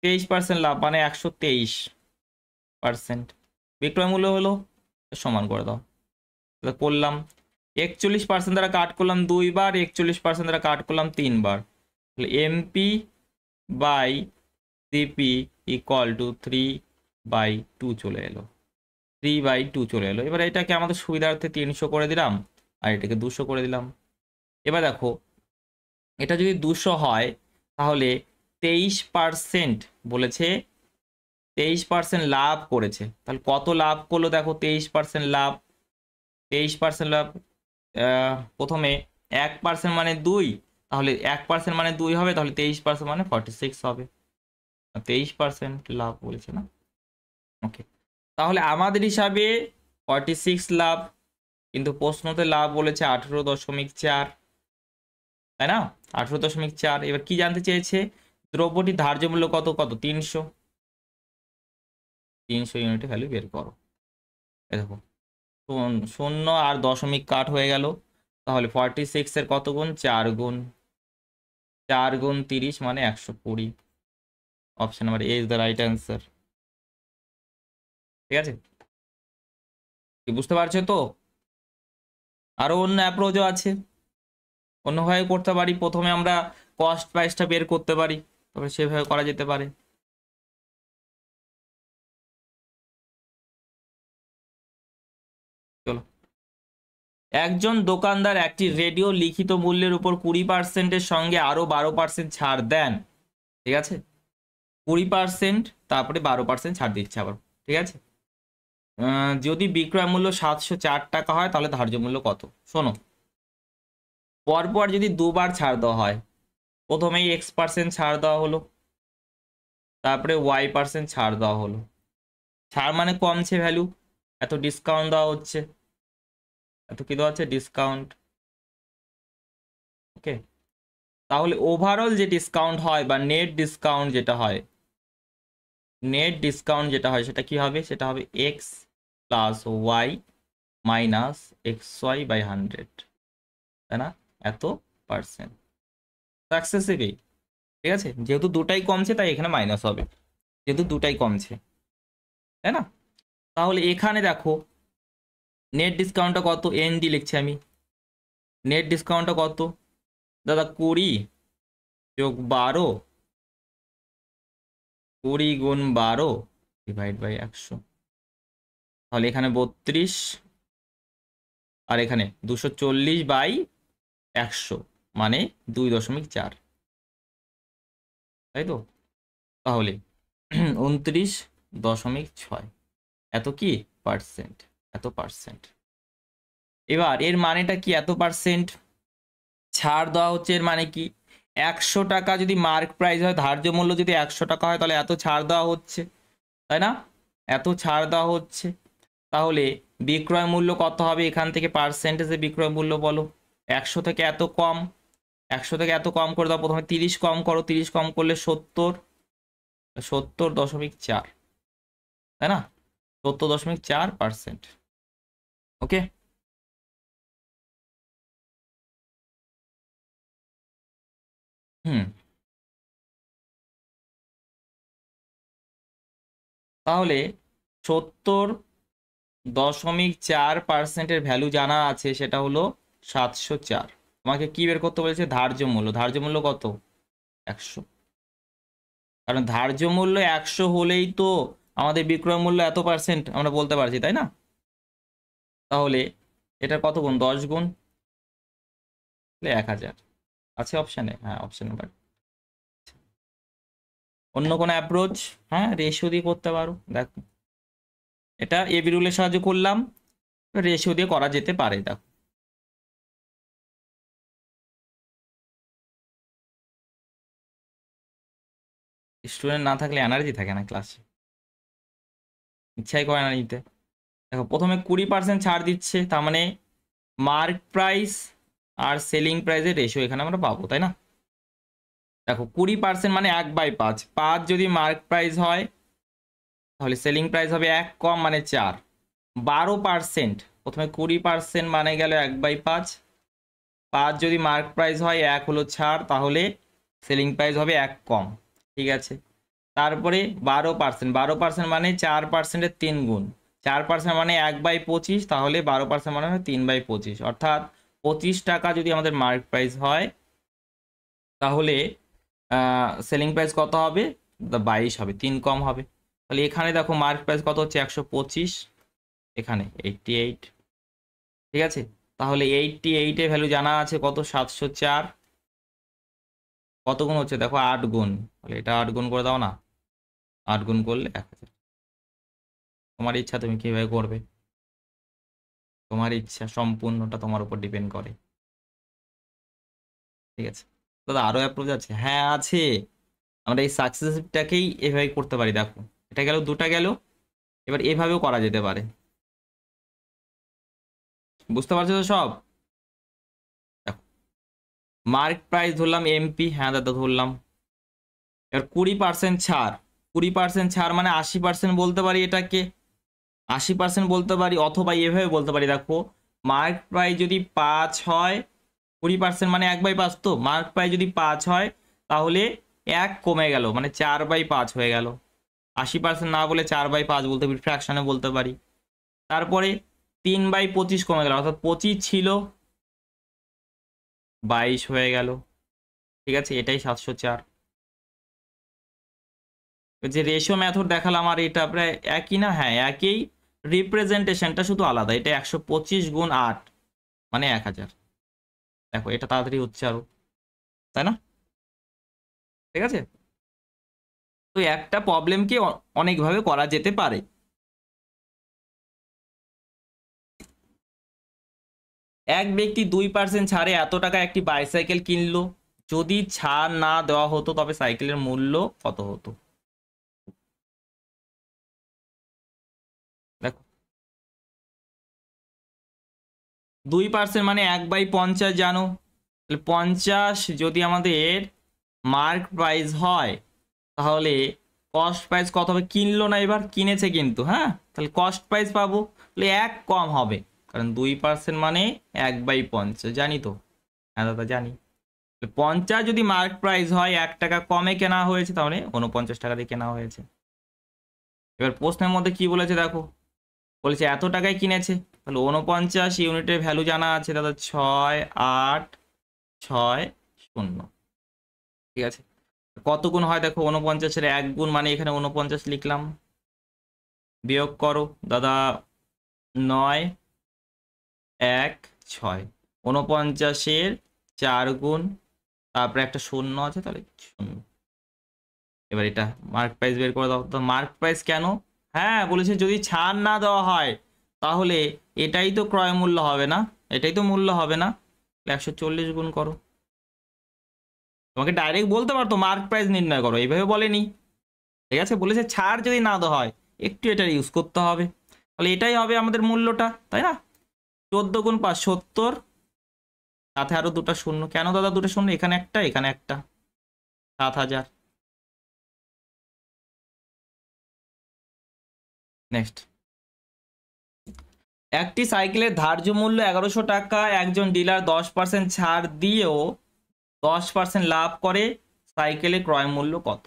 23% লাভ মানে 123%। বিক্রয় মূল্য হলো, সমান করে দাও, করলাম 41% দ্বারা কাট করলাম 2 বার, 41% দ্বারা কাট করলাম 3 বার, তাহলে MP by CP equal to 3/2 চলে এলো, 3/2 চলে এলো। এবার এটাকে আমাদের সুবিধার্থে 300 করে দিলাম, আর এটাকে 200 করে দিলাম। এবার দেখো এটা যদি 200 হয় তাহলে 23% বলেছে, 23% লাভ করেছে, তাহলে কত লাভ করলো দেখো, 23% লাভ, 23% লাভ, প্রথমে 1% মানে 2, তাহলে 1% মানে 2 হবে, তাহলে 23% মানে 46 হবে, 23% লাভ বলেছে না। ওকে, তাহলে আমাদের হিসাবে 46 লাভ, কিন্তু প্রশ্নতে লাভ বলেছে 18.4, তাই না? 18.4। এবার কি জানতে চেয়েছে? দ্রব্যটি ধার্য মূল্য কত? কত? 300 ইউনিটে ভ্যালু বের করো। এই দেখো 0 আর দশমিক কাট হয়ে গেল, তাহলে 46 এর কত গুণ? 4 গুণ, 4 গুণ 30 মানে 120। Option number A is the right answer. ঠিক আছে, কি বুঝতে পারছো তো? আরো অন্য অ্যাপ্রোচও আছে, অন্যভাবে করতে পারি। প্রথমে আমরা কস্ট প্রাইসটা বের করতে পারি, তবে সেভাবে করা যেতে পারে। চলো, একজন দোকানদার একটি রেডিও লিখিত মূল্যের উপর 20%-এর সঙ্গে আরো 12% ছাড় দেন। ঠিক আছে, 20% তারপরে 12% ছাড় দিচ্ছে আবার। ঠিক আছে, যদি বিক্রয় মূল্য 704 টাকা হয় তাহলে ধার্য মূল্য কত? শোনো, পরপর যদি দুবার ছাড় দেওয়া হয়, প্রথমেই X% ছাড় দেওয়া হলো, তারপরে Y% ছাড় দেওয়া হলো। ছাড় মানে কমছে ভ্যালু, এত ডিসকাউন্ট দেওয়া হচ্ছে, এত কি দেওয়া হচ্ছে? ডিসকাউন্ট। ওকে, তাহলে ওভারঅল যে ডিসকাউন্ট হয় বা নেট ডিসকাউন্ট যেটা হয়, নেট ডিসকাউন্ট যেটা হয় সেটা কি হবে? সেটা হবে X plus Y minus XY/100, তাই না? এত পার্সেন্ট সাকসেসিভই। ঠিক আছে, যেহেতু দুটাই কমছে তাই এখানে মাইনাস হবে, যেহেতু দুটাই কমছে, তাই না? তাহলে এখানে দেখো নেট ডিসকাউন্টটা কত? ND লিখছি আমি। নেট ডিসকাউন্টটা কত দাদা? 20 যোগ 12, 20 গুণ 12 ডিভাইড বাই 100, তাহলে এখানে 32, আর এখানে 240/100 মানে 2.4, তাই তো? তাহলে 29.6, এত কি পার্সেন্ট? এত পার্সেন্ট। এবার এর মানেটা কি? এত পার্সেন্ট ছাড় দেওয়া হচ্ছে, এর মানে কি? 100 টাকা যদি মার্ক প্রাইস হয়, ধার্য মূল্য যদি 100 টাকা হয়, তাহলে এত ছাড় দেওয়া হচ্ছে, তাই না? এত ছাড় দেওয়া হচ্ছে, তাহলে বিক্রয় মূল্য কত হবে? এখান থেকে পার্সেন্টেজে বিক্রয় মূল্য বলো। 100 থেকে এত কম, 100 থেকে এত কম করে দাও, প্রথমে 30 কম করো, 30 কম করলে 70, 70.4, তাই না? 70.4%। ওকে, হুম, তাহলে 70.4%-এর ভ্যালু জানা আছে, সেটা হলো 704। তোমাকে কি বের করতে বলেছে? ধার্য মূল্য। ধার্য মূল্য কত? 100। কারণ ধার্য মূল্য 100 হলেই তো আমাদের বিক্রয় মূল্য এত পার্সেন্ট আমরা বলতে পারছি, তাই না? তাহলে এটা কত গুণ? 10 গুণ, 1000 আছে অপশানে। হ্যাঁ, অপশন নাম্বার। অন্য কোনো অ্যাপ্রোচ? হ্যাঁ, রেশিও দিয়ে করতে পারো। দেখো, এটা এবি রুলের সাহায্যে করলাম, রেশিও দিয়ে করা যেতে পারে। দেখো, স্টুডেন্ট না থাকলে এনার্জি থাকে না ক্লাসে, ইচ্ছাই করে না নিতে। দেখো, প্রথমে 20% ছাড় দিচ্ছে, তার মানে মার্ক প্রাইস আর সেলিং প্রাইসের রেশিও এখানে আমরা পাবো, তাই না? দেখো 20% মানে 1/5, 5 যদি মার্ক প্রাইস হয় তাহলে সেলিং প্রাইস হবে 1 কম মানে 4। 12%, প্রথমে 20% মানে গেল 1/5, 5 যদি মার্ক প্রাইস হয় 1 হলো ছাড়, তাহলে সেলিং প্রাইস হবে 1 কম। ঠিক আছে, তারপরে 12%, 12% মানে 4%-এর 3 গুণ, 4% মানে 1/25, তাহলে 12% মানে হয় 3/25, অর্থাৎ 25 টাকা যদি আমাদের মার্ক প্রাইস হয় তাহলে সেলিং প্রাইস কত হবে? 22 হবে, 3 কম হবে। তাহলে এখানে দেখো মার্ক প্রাইস কত হচ্ছে 125, এখানে 88। ঠিক আছে, তাহলে 88 এর ভ্যালু জানা আছে কত? 704। কত গুণ হচ্ছে দেখো? 8 গুণ। তাহলে এটা 8 গুণ করে দাও না, 8 গুণ করলে 1000। তোমার ইচ্ছা তুমি কিভাবে করবে, তোমার ইচ্ছা, সম্পূর্ণটা তোমার উপর ডিপেন্ড করে। ঠিক আছে দাদা, আরো অ্যাপ্রোচ আছে? হ্যাঁ আছে। আমরা এই সাকসেসটাকেই এভাবে করতে পারি। দেখো এটা গেল, দুটা গেল, এবার এভাবেও করা যেতে পারে। বুঝতে পারছো তো সব? দেখো মার্ক প্রাইস ধরলাম এমপি, হ্যাঁ দাদা ধরলাম। এবার 20% ছাড়, 20% ছাড় মানে 80% বলতে পারি এটাকে, 80% বলতে পারি, অথবা এভাবে বলতে পারি। দেখো মার্ক প্রাইস যদি 5 হয়, 20% মানে 1/5, তো মার্ক প্রাইস যদি 5 হয় তাহলে 1 কমে গেল মানে 4/5 হয়ে গেল। 80% না বলে 4/5 বলতে পারি, ফ্র্যাকশনে বলতে পারি। তারপরে 3/25 কমে গেল, অর্থাৎ 25 ছিল 22 হয়ে গেল। ঠিক আছে, এটাই 704। যে রেশিও মেথড দেখালাম আর এটা প্রায় একই না? হ্যাঁ একই, রিপ্রেজেন্টেশনটা শুধু আলাদা। এটা 125 গুণ 8 মানে 1000। দেখো এটা তাড়াতাড়ি হচ্ছে আরো, তাই না? ঠিক আছে, তো একটা প্রবলেমকে অনেকভাবে করা যেতে পারে। এক ব্যক্তি 2% ছাড়ে এত টাকা একটি বাইসাইকেল কিনলো, যদি ছাড় না দেওয়া হতো তবে সাইকেলের মূল্য কত হতো? দেখো 2% মানে 1/50 জানো, তাহলে 50 যদি আমাদের মার্ক প্রাইস হয় তাহলে কস্ট প্রাইস কত হবে? কিনলো না, এবার কিনেছে কিন্তু, হ্যাঁ, তাহলে কস্ট প্রাইস পাবো, তাহলে 1 কম হবে, কারণ 2% মানে 1/50, জানি তো। হ্যাঁ দাদা জানি। 50 যদি মার্ক প্রাইস হয়, 1 টাকা কমে কেনা হয়েছে, তাহলে 49 টাকা দিয়ে কেনা হয়েছে। এবার প্রশ্নের মধ্যে কি বলেছে দেখো, বলেছে এত টাকায় কিনেছে, তাহলে 49 ইউনিটের ভ্যালু জানা আছে দাদা 6860। ঠিক আছে, কত গুণ হয় দেখো? 49-এর 1 গুণ, মানে এখানে 49 লিখলাম, বিয়োগ করো দাদা 9 1 6, 49-এর 4 গুণ, তারপরে একটা শূন্য আছে, তাহলে শূন্য। এবার এটা মার্ক প্রাইস বের করে দাও। তো মার্ক প্রাইস কেন? হ্যাঁ বলেছে যদি ছাড় না দেওয়া হয় তাহলে এটাই তো ক্রয় মূল্য হবে না, এটাই তো মূল্য হবে না। 140 গুণ করো। তোমাকে ডাইরেক্ট বলতে পারতো মার্ক প্রাইস নির্ণয় করো, এইভাবে বলেনি। ঠিক আছে, বলেছে ছাড় যদি না দেওয়া হয় একটু এটা ইউজ করতে হবে, তাহলে এটাই হবে আমাদের মূল্যটা, তাই না? 14 গুণ 5 70, সাথে আরো দুটো শূন্য। কেন দাদা দুটো শূন্য? এখানে একটা, এখানে একটা, 7000। নেক্সট, একটি সাইকেলের ধার্য মূল্য 1100 টাকা, একজন ডিলার 10% ছাড় দিয়েও 10% লাভ করে, সাইকেলের ক্রয় মূল্য কত?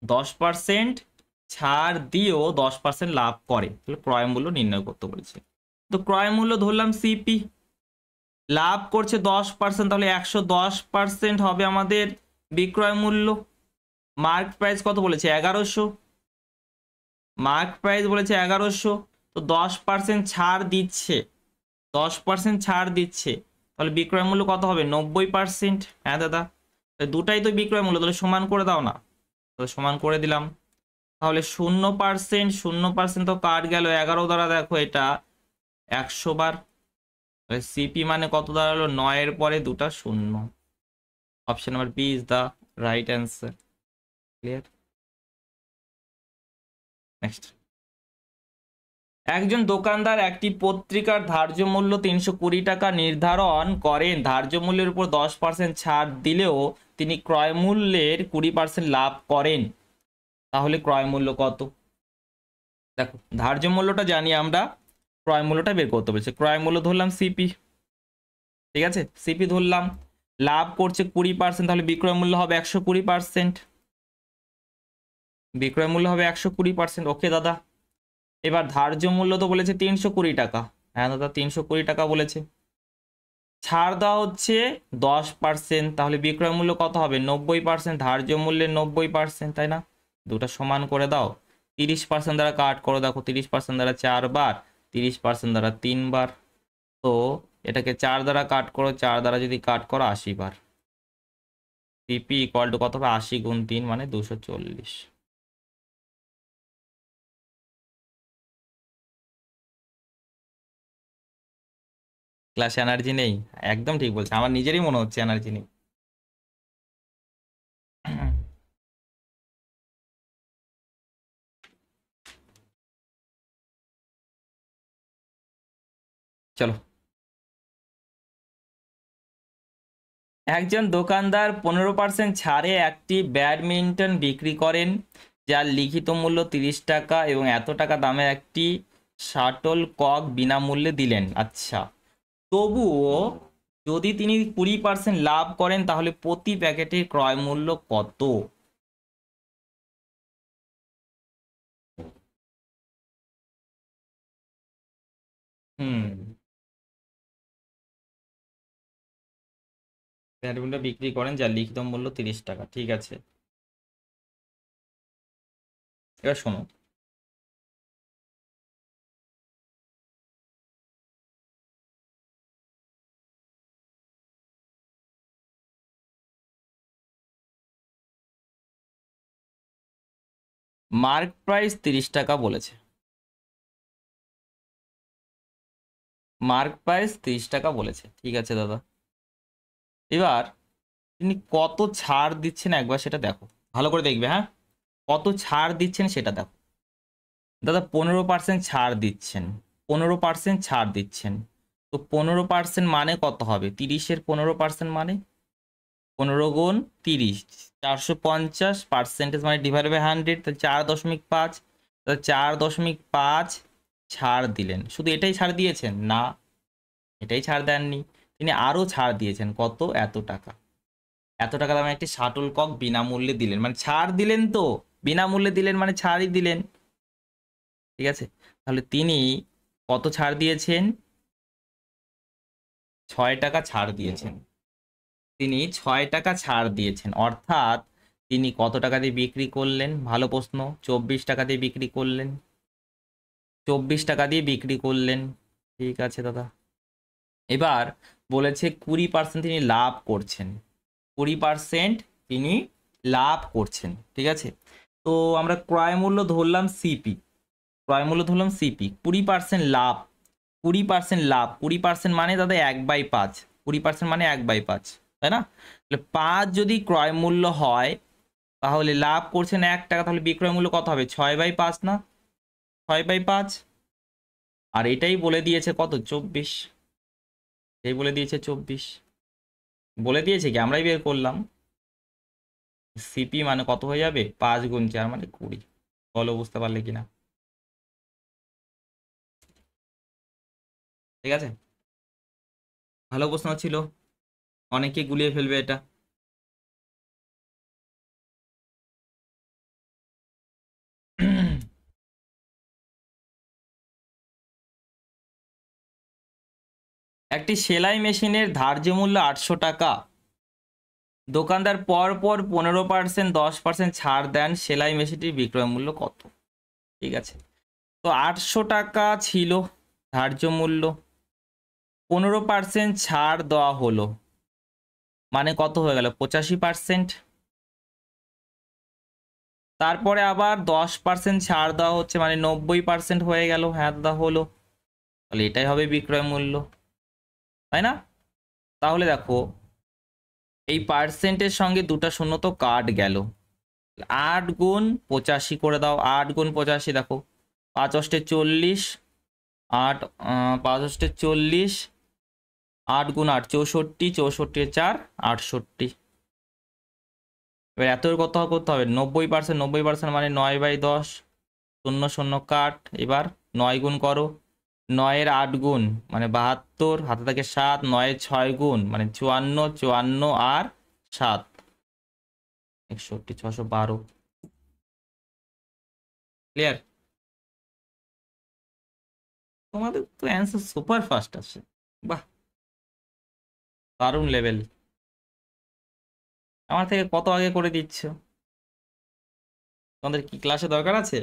10% ছাড় দিয়েও 10% লাভ করে, তাহলে ক্রয় মূল্য নির্ণয় করতে বলেছে। তো ক্রয় মূল্য ধরলাম সিপি, লাভ করছে 10%, তাহলে 110% হবে আমাদের বিক্রয় মূল্য। মার্ক প্রাইস কত বলেছে? 1100, মার্ক প্রাইস বলেছে 1100, তো 10% ছাড় দিচ্ছে, 10% ছাড় দিচ্ছে, তাহলে বিক্রয় মূল্য কত হবে? 90%। হ্যাঁ দাদা, দুটাই তো বিক্রয় মূল্য, তাহলে সমান করে দাও না। তাহলে সমান করে দিলাম, তাহলে 0%, 0% তো কাট গেল 11 দ্বারা, দেখো এটা 100 বার। সিপি মানে কত দাঁড়ালো? 9 এর পরে দুটা শূন্য। Option number B is the right answer. Clear? Next, একজন দোকানদার একটি পত্রিকার ধার্য মূল্য 320 টাকা নির্ধারণ করেন। ধার্য মূল্যের উপর 10% ছাড় দিলেও তিনি ক্রয় মূল্যের 20% লাভ করেন। তাহলে ক্রয় মূল্য কত? দেখো ধার্য মূল্যটা জানি আমরা, ক্রয় মূল্যটা বের করতে বলছে। ক্রয় মূল্য ধরলাম সিপি, ঠিক আছে, সিপি ধরলাম। লাভ করছে 20%, তাহলে বিক্রয় মূল্য হবে 120%। বিক্রয় মূল্য হবে 120%। ওকে দাদা। এবার ধার্য মূল্য তো বলেছে 320 টাকা। হ্যাঁ দাদা 320 টাকা বলেছে। ছাড় দেওয়া হচ্ছে 10%, তাহলে বিক্রয় মূল্য কত হবে? 90%। ধার্য মূল্যের 90%, তাই না? দুটা সমান করে দাও। 30% দ্বারা কাট করো, দেখো 30% দ্বারা 4 বার, 30% দ্বারা 3 বার। তো এটাকে 4 দ্বারা কাট করো, 4 দ্বারা যদি কাট করো 80 বার। সিপি ইকুয়াল টু কত হবে? 80 গুণ 3 মানে 240। ক্লাসে এনার্জি নেই? একদম ঠিক বলছে, আমার নিজেরই মনে হচ্ছে এনার্জি নেই। চলো। একজন দোকানদার 15% ছাড়ে একটি ব্যাডমিন্টন বিক্রি করেন, যার লিখিত মূল্য 30 টাকা এবং এত টাকা দামের একটি শাটল কক বিনামূল্যে দিলেন। আচ্ছা, তবুও যদি তিনি 20% লাভ করেন তাহলে প্রতি প্যাকেটের ক্রয় মূল্য কত? হুম, ব্যাডমিন্টন বিক্রি করেন যার লিখিত মূল্য 30 টাকা, ঠিক আছে। এবার শোনো, মার্ক প্রাইস 30 টাকা বলেছে। মার্ক প্রাইস 30 টাকা বলেছে, ঠিক আছে দাদা। এবার তিনি কত ছাড় দিচ্ছেন একবার সেটা দেখো, ভালো করে দেখবে। হ্যাঁ, কত ছাড় দিচ্ছেন সেটা দেখো। দাদা 15% ছাড় দিচ্ছেন, 15% ছাড় দিচ্ছেন। তো 15% মানে কত হবে? 30-এর 15% মানে 15 গুণ 30, 450 পার্সেন্টেজ মানে ডিভাইড বাই 100, তো 4.5। 4.5 ছাড় দিলেন। শুধু এটাই ছাড় দিয়েছেন না, এটাই ছাড় দেননি, তিনি আরো ছাড় দিয়েছেন। কত? এত টাকা। এত টাকা দামে একটি শাটল কক বিনামূল্যে দিলেন, মানে ছাড় দিলেন তো, বিনামূল্যে দিলেন মানে ছাড়ই দিলেন, ঠিক আছে। তাহলে তিনি কত ছাড় দিয়েছেন? 6 টাকা ছাড় দিয়েছেন। তিনি 6 টাকা ছাড় দিয়েছেন, অর্থাৎ তিনি কত টাকা দিয়ে বিক্রি করলেন? ভালো প্রশ্ন। 24 টাকা দিয়ে বিক্রি করলেন। 24 টাকা দিয়ে বিক্রি করলেন, ঠিক আছে দাদা। এবার বলেছে 20% তিনি লাভ করছেন। 20% তিনি লাভ করছেন, ঠিক আছে। তো আমরা ক্রয় মূল্য ধরলাম সিপি, ক্রয় মূল্য ধরলাম সিপি। 20% লাভ, 20% লাভ, 20% মানে দাদা 1/5। 20% মানে 1/5, তাই না? তাহলে 5 যদি ক্রয় মূল্য হয় তাহলে লাভ করছেন 1 টাকা, তাহলে বিক্রয় মূল্য কত হবে? 6/5 না? 6/5। আর এটাই বলে দিয়েছে কত? 24। এই বলে দিয়েছে 24। বলে দিয়েছে কি, আমরাই বের করলাম। সিপি মানে কত হয়ে যাবে? 5 গুণ 4 মানে 20। বলো বুঝতে পারলে কিনা? ঠিক আছে, ভালো প্রশ্ন ছিল, অনেকে গুলিয়ে ফেলবে এটা। একটি সেলাই মেশিনের ধার্য মূল্য 800 টাকা। দোকানদার পর পর 15%, 10% ছাড় দেন, সেলাই মেশিনটির বিক্রয় মূল্য কত? ঠিক আছে, তো 800 টাকা ছিল ধার্য মূল্য, 15% ছাড় দেওয়া হলো মানে কত হয়ে গেল? 85%। তারপরে আবার 10% ছাড় দেওয়া হচ্ছে মানে 90% হয়ে গেল। হ্যাঁ দাদা হলো। তাহলে এটাই হবে বিক্রয় মূল্য, তাই না? তাহলে দেখো এই পার্সেন্টের সঙ্গে দুটা শূন্য তো কাট গেল। 8 গুণ 85 করে দাও, 8 গুণ 85, দেখো 5 অষ্টে 40, 8 65 40, 8 গুণ 8 64, 64 4 68। এবার এত কত করতে হবে 90%, 90% মানে 9/10, 0 0 কাট। এবার 9 গুণ করো, 9 এর 8 গুণ মানে 72, হাতে থাকে 7, 9 এর 6 গুণ মানে 54, 54 আর 7 61, 612। ক্লিয়ার? তোমাদের তো অ্যান্সার সুপার ফাস্ট আসে, বাহ, দারুণ লেভেল। আমার থেকে কত আগে করে দিচ্ছ, তোমাদের কি ক্লাসে দরকার আছে?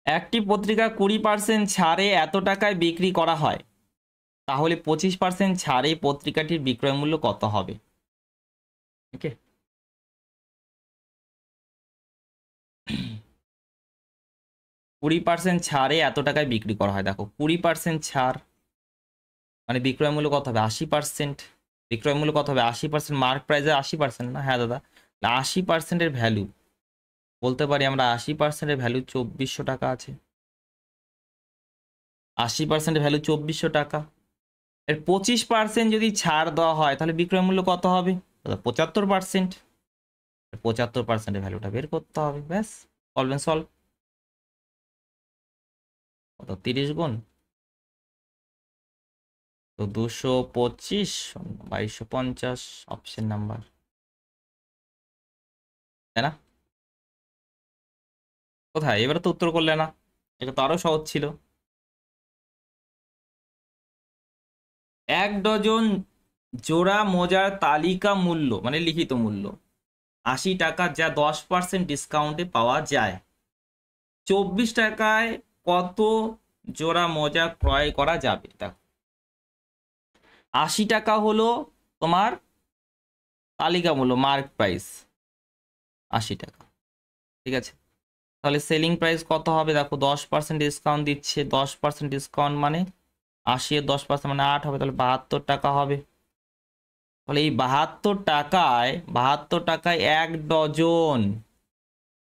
একটি পত্রিকা 20% ছাড়ে এত টাকায় বিক্রি করা হয়, তাহলে 25% ছাড়ে পত্রিকাটির বিক্রয় মূল্য কত হবে? ওকে, 20% ছাড়ে এত টাকায় বিক্রি করা হয়, দেখো 20% ছাড় মানে বিক্রয় মূল্য কত হবে 80%। বিক্রয় মূল্য কত হবে 80%, মার্ক প্রাইসে 80% না? হ্যাঁ দাদা, 80%-এর ভ্যালু বলতে পারি আমরা, 80%-এর ভ্যালু 2400 টাকা আছে। 80%-এর ভ্যালু 2400 টাকা। এর 25% যদি ছাড় দেওয়া হয় তাহলে বিক্রয় মূল্য কত হবে? 75%। 75%-এর ভ্যালুটা বের করতে হবে, ব্যাস, সলভ সলভ। কত 30 গুণ তো 225, 2250, অপশন নাম্বার, তাই না? কোথায় এবারে তো উত্তর করলে না, এটা তো আরো সহজ ছিল। 1 ডজন জোড়া মোজার তালিকা মূল্য মানে লিখিত মূল্য 80 টাকা, যা 10% ডিসকাউন্টে পাওয়া যায়। 24 টাকায় কত জোড়া মোজা ক্রয় করা যাবে? দেখো 80 টাকা হলো তোমার তালিকা মূল্য, মার্ক প্রাইস 80 টাকা, ঠিক আছে। তাহলে সেলিং প্রাইস কত হবে? দেখো 10% ডিসকাউন্ট দিচ্ছে, 10% ডিসকাউন্ট মানে 80 এর 10% মানে 8 হবে, তাহলে 72 টাকা হবে। তাহলে এই 72 টাকায় 1 ডজন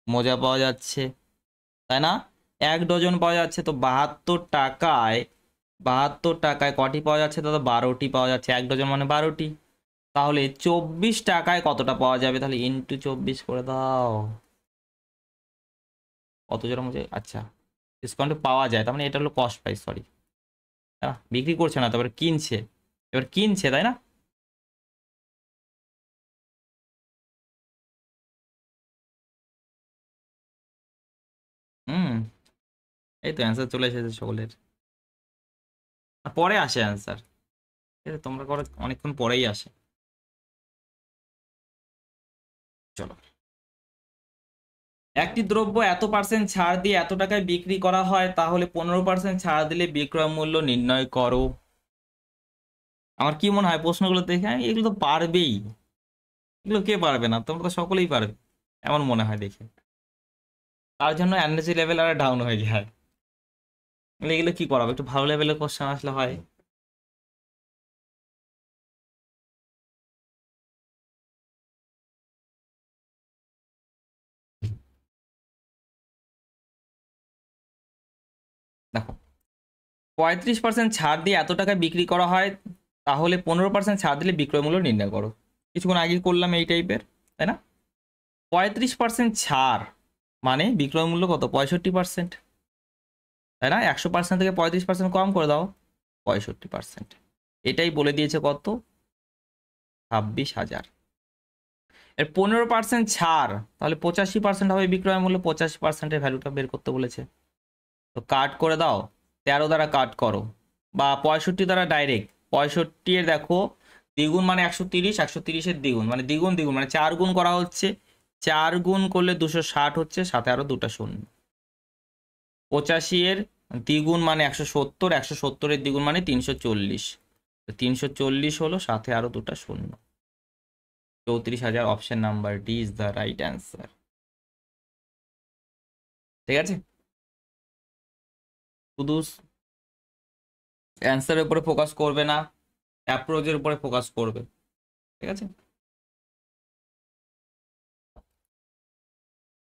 মোজা পাওয়া যাচ্ছে, তাই না? 1 ডজন পাওয়া যাচ্ছে, তো 72 টাকায় কটি পাওয়া যাচ্ছে দাদা? 12টি পাওয়া যাচ্ছে, 1 ডজন মানে 12টি। তাহলে 24 টাকায় কতটা পাওয়া যাবে? তাহলে ইন্টু 24 করে দাও। কত জোড়া মোজা? আচ্ছা, ডিসকাউন্টে পাওয়া যায়, তার মানে এটা হলো কস্ট প্রাইস, সরি, বিক্রি করছে না, তারপরে কিনছে, এবার কিনছে, তাই না? হুম, এই তো অ্যান্সার চলে এসেছে সকলের, আর পরে আসে অ্যান্সার, তোমরা করে অনেকক্ষণ পরেই আসে। চলো, একটি দ্রব্য এত পার্সেন্ট ছাড় দিয়ে এত টাকায় বিক্রি করা হয়, তাহলে 15% ছাড় দিলে বিক্রয় মূল্য নির্ণয় করো। আমার কি মনে হয় প্রশ্নগুলো দেখে এগুলো তো পারবেই, এগুলো কে পারবে না? তোমরা তো সকলেই পারবে এমন মনে হয় দেখে, তার জন্য এনার্জি লেভেল আর ডাউন হয়ে যায়। এগুলো কি করাবো, একটু ভালো লেভেলের কোশ্চেন আসলে হয়। দেখো 35% ছাড় দিয়ে এত টাকা বিক্রি করা হয়, তাহলে 15% ছাড় দিলে বিক্রয় মূল্য নির্ণয় করো। কিছুক্ষণ আগে করলাম এই টাইপের, তাই না? 35% ছাড় মানে বিক্রয় মূল্য কত? 65%, তাই না? 100% থেকে 35% কম করে দাও, 65%। এটাই বলে দিয়েছে কত? 26,000। এর 15% ছাড়, তাহলে 85% হবে বিক্রয় মূল্য, 85%-এর ভ্যালুটা বের করতে বলেছে। তো কাট করে দাও, 13 দ্বারা কাট করো, বা 65 দ্বারা ডাইরেক্ট। 65-এর দেখো দ্বিগুণ মানে 130, 130-এর দ্বিগুণ মানে দ্বিগুণ, দ্বিগুণ মানে 4 গুণ করা হচ্ছে, 4 গুণ করলে 260 হচ্ছে, সাথে আরো দুটা শূন্য। 85-এর দ্বিগুণ মানে 170, 170-এর দ্বিগুণ মানে 340, 340 হলো, সাথে আরো দুটা শূন্য, 34,000। Option number D is the right answer. ঠিক আছে, শুধু অ্যান্সারের উপরে ফোকাস করবে না, অ্যাপ্রোচের উপরে ফোকাস করবে, ঠিক আছে।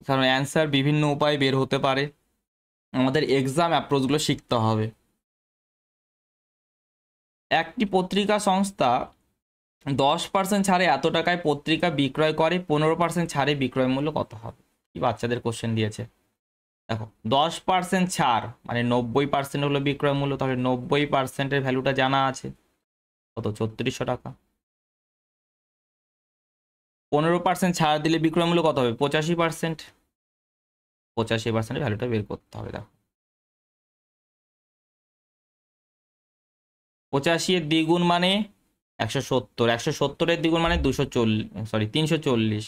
কারণ অ্যান্সার বিভিন্ন উপায়ে বের হতে পারে, আমাদের এক্সাম অ্যাপ্রোচগুলো শিখতে হবে। একটি পত্রিকা সংস্থা 10% ছাড়ে এত টাকায় পত্রিকা বিক্রয় করে, 15% ছাড়ে বিক্রয় মূল্য কত হবে? কি বাচ্চাদের কোশ্চেন দিয়েছে। দেখো 10% ছাড় মানে 90% হলো বিক্রয় মূল্য, তাহলে 90%-এর ভ্যালুটা জানা আছে, কত? 3400 টাকা। 15% ছাড় দিলে বিক্রয় মূল্য কত হবে? 85%। 85%-এর ভ্যালুটা বের করতে হবে। দেখো 85-এর দ্বিগুণ মানে 170, 170-এর দ্বিগুণ মানে 240, সরি 340,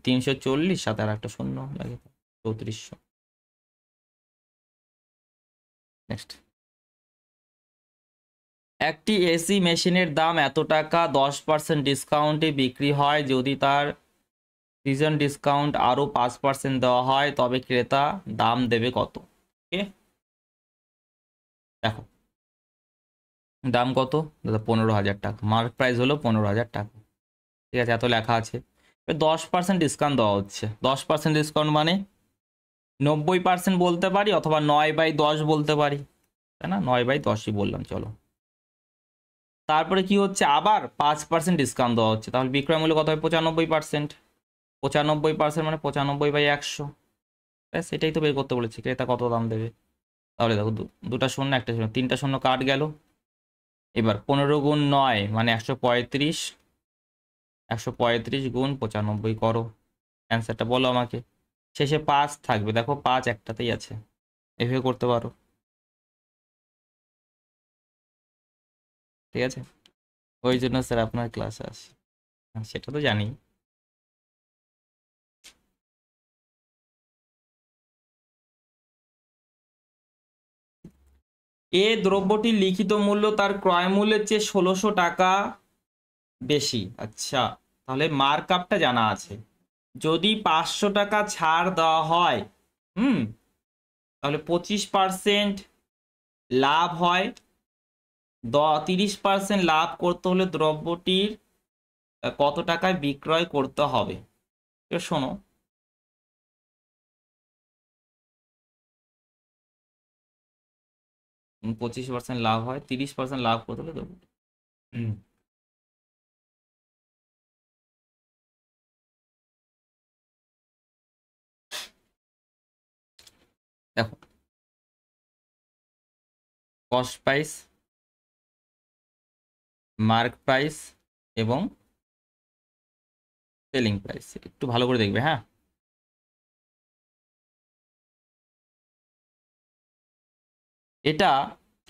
340 সাথে আর একটা শূন্য লাগে 3400। নেক্সট, একটি এসি মেশিনের দাম এত টাকা, 10% ডিসকাউন্টে বিক্রি হয়, যদি তার সিজন ডিসকাউন্ট আরও 5% দেওয়া হয় তবে ক্রেতা দাম দেবে কত? ওকে, দেখো দাম কত দাদা? 15,000 টাকা, মার্ক প্রাইস হলো 15,000 টাকা। ঠিক আছে, এত লেখা আছে। 10% ডিসকাউন্ট দেওয়া হচ্ছে, 10% ডিসকাউন্ট মানে 90% বলতে পারি অথবা 9/10 বলতে পারি, তাই না? 9/10ই বললাম, চলো। তারপরে কি হচ্ছে, আবার 5% ডিসকাউন্ট দেওয়া হচ্ছে, তাহলে বিক্রয় মূল্য কত হয়? 95%। 95% মানে 95/100। ব্যাস, এটাই তো বের করতে বলেছি, ক্রেতা কত দাম দেবে। তাহলে দেখো দুটা শূন্য একটা শূন্য, তিনটা শূন্য কাট গেল। এবার 15 গুণ 9 মানে 135, 135 গুণ 95 করো, অ্যান্সারটা বলো আমাকে। শেষে 5 থাকবে, দেখো 5 একটাতেই আছে, এভাবে করতে পারো। ঠিক আছে, ওই জন্য স্যার আপনার ক্লাসে আসে। হ্যাঁ, সেটা তো জানি। এ দ্রব্যটির লিখিত মূল্য তার ক্রয় মূল্যের চেয়ে 1600 টাকা বেশি। আচ্ছা, তাহলে মার্ক আপটা জানা আছে। যদি 500 টাকা ছাড় দেওয়া হয়, হুম, তাহলে 25% লাভ হয়। 30% লাভ করতে হলে দ্রব্যটির কত টাকায় বিক্রয় করতে হবে? এবার শোনো, 25% লাভ হয়, 30% লাভ করতে হলে দ্রব্যটি, হুম, দেখো কস্ট প্রাইস, মার্ক প্রাইস এবং সেলিং প্রাইস, একটু ভালো করে দেখবে। হ্যাঁ, এটা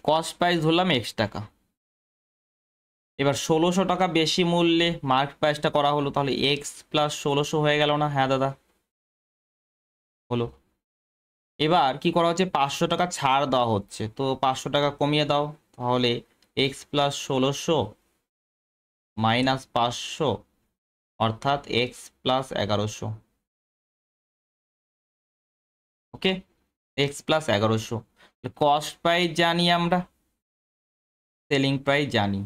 কস্ট প্রাইস ধরলাম X টাকা। এবার 1600 টাকা বেশি মূল্যে মার্ক প্রাইসটা করা হলো, তাহলে X প্লাস 1600 হয়ে গেল না? হ্যাঁ দাদা, হলো। এবার কি করা হচ্ছে, 500 টাকা ছাড় দেওয়া হচ্ছে, তো 500 টাকা কমিয়ে দাও, তাহলে X প্লাস 1600 মাইনাস 500 অর্থাৎ X প্লাস 1100। ওকে, X প্লাস 1100। কস্ট প্রাইস জানি আমরা, সেলিং প্রাইস জানি,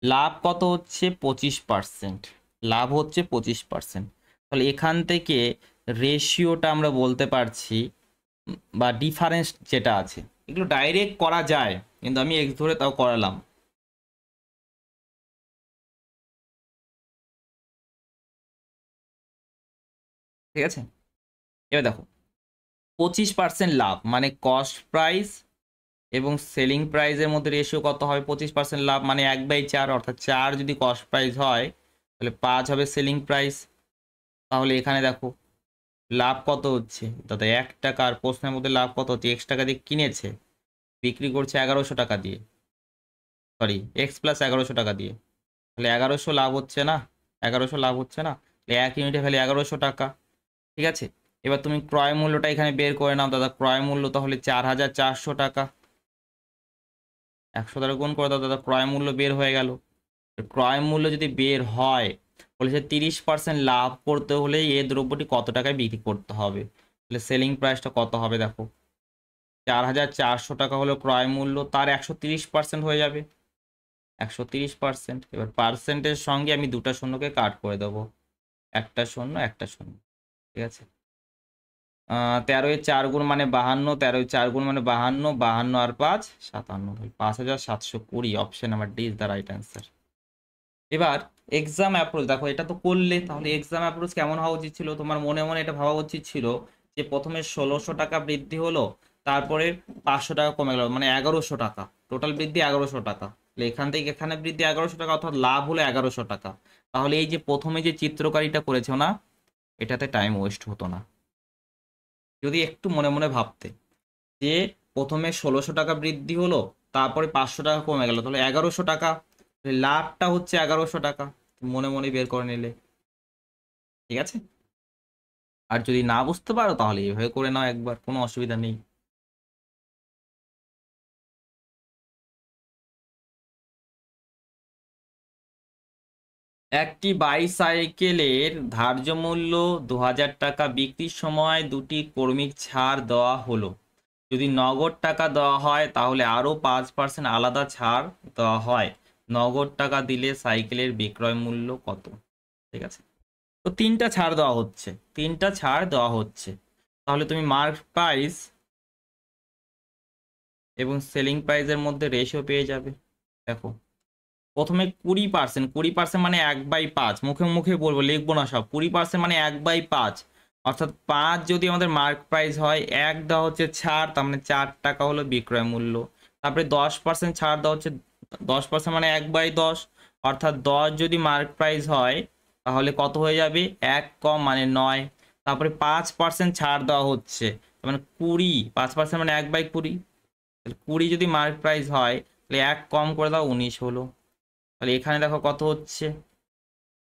লাভ কত হচ্ছে? 25%। লাভ হচ্ছে 25%। তাহলে এখান থেকে রেশিওটা আমরা বলতে পারছি, বা ডিফারেন্স যেটা আছে, এগুলো ডাইরেক্ট করা যায়, কিন্তু আমি এক্স ধরে তাও করালাম। ঠিক আছে, এবার দেখো 25% লাভ মানে কস্ট প্রাইস এবং সেলিং প্রাইসের মধ্যে রেশিও কত হবে? 25% লাভ মানে 1/4, অর্থাৎ 4 যদি কস্ট প্রাইস হয় তাহলে 5 হবে সেলিং প্রাইস। তাহলে এখানে দেখো লাভ কত হচ্ছে দাদা? 1 টাকা। আর প্রশ্নের মধ্যে লাভ কত হচ্ছে? X টাকা দিয়ে কিনেছে, বিক্রি করছে 1100 টাকা দিয়ে, সরি X প্লাস 1100 টাকা দিয়ে, তাহলে 1100 লাভ হচ্ছে না? 1100 লাভ হচ্ছে না? তাহলে 1 ইউনিটে ভ্যালু 1100 টাকা। ঠিক আছে, এবার তুমি ক্রয় মূল্যটা এখানে বের করে নাও দাদা। ক্রয় মূল্য তাহলে 4400 টাকা। 100 দ্বারা গুণ করে দাও দাদা, ক্রয় মূল্য বের হয়ে গেল। ক্রয় মূল্য যদি বের হয়, বলেছে 30% লাভ করতে হলে এই দ্রব্যটি কত টাকায় বিক্রি করতে হবে, তাহলে সেলিং প্রাইসটা কত হবে? দেখো 4400 টাকা হলো ক্রয় মূল্য, তার 130% হয়ে যাবে, 130%। এবার পার্সেন্টের সঙ্গে আমি দুটা শূন্যকে কাট করে দেবো, একটা শূন্য একটা শূন্য। ঠিক আছে, 13 এর 4 গুণ মানে 52, 13 এর 4 গুণ মানে 52, 52 আর 5 57, 5720। Option number D is the right answer. এবার এক্সাম অ্যাপ্রোচ দেখো, এটা তো করলে, তাহলে এক্সাম অ্যাপ্রোচ কেমন হওয়া উচিত ছিল? তোমার মনে মনে এটা ভাবা উচিত ছিল যে প্রথমে 1600 টাকা বৃদ্ধি হলো, তারপরে 500 টাকা কমে গেল, মানে 1100 টাকা, টোটাল বৃদ্ধি 1100 টাকা। তাহলে এখান থেকে এখানে বৃদ্ধি 1100 টাকা, অর্থাৎ লাভ হলো 1100 টাকা। তাহলে এই যে প্রথমে যে চিত্রকারিটা করেছো না, এটাতে টাইম ওয়েস্ট হতো না যদি একটু মনে মনে ভাবতে যে প্রথমে 1600 টাকা বৃদ্ধি হলো, তারপরে 500 টাকা কমে গেল, তাহলে 1100 টাকা, লাভটা হচ্ছে 1100 টাকা, মনে মনে বের করে নিলে। ঠিক আছে, আর যদি না বুঝতে পারো তাহলে এইভাবে করে নাও একবার, কোনো অসুবিধা নেই। একটি বাইসাইকেলের ধার্য মূল্য 2000 টাকা, বিক্রির সময় দুটি কর্মীর ছাড় দেওয়া হলো। যদি নগদ টাকা দেওয়া হয় তাহলে আরও 5% আলাদা ছাড় দেওয়া হয়। নগদ টাকা দিলে সাইকেলের বিক্রয় মূল্য কত? ঠিক আছে, তো তিনটা ছাড় দেওয়া হচ্ছে, তিনটা ছাড় দেওয়া হচ্ছে। তাহলে তুমি মার্ক প্রাইস এবং সেলিং প্রাইসের মধ্যে রেশিও পেয়ে যাবে। দেখো, প্রথমে 20%, 20% মানে 1/5, মুখে মুখে বলবো, লিখবো না সব। 20% মানে 1/5, অর্থাৎ 5 যদি আমাদের মার্ক প্রাইস হয়, 1 দেওয়া হচ্ছে ছাড়, তার মানে 4 টাকা হলো বিক্রয় মূল্য। তারপরে 10% ছাড় দেওয়া হচ্ছে, 10% মানে 1/10, অর্থাৎ 10 যদি মার্ক প্রাইস হয় তাহলে কত হয়ে যাবে? 1 কম মানে 9। তারপরে 5% ছাড় দেওয়া হচ্ছে, তার মানে 20, 5% মানে 1/20, তাহলে 20 যদি মার্ক প্রাইস হয় তাহলে 1 কম করে দাও, 19 হলো। তাহলে এখানে দেখো কত হচ্ছে,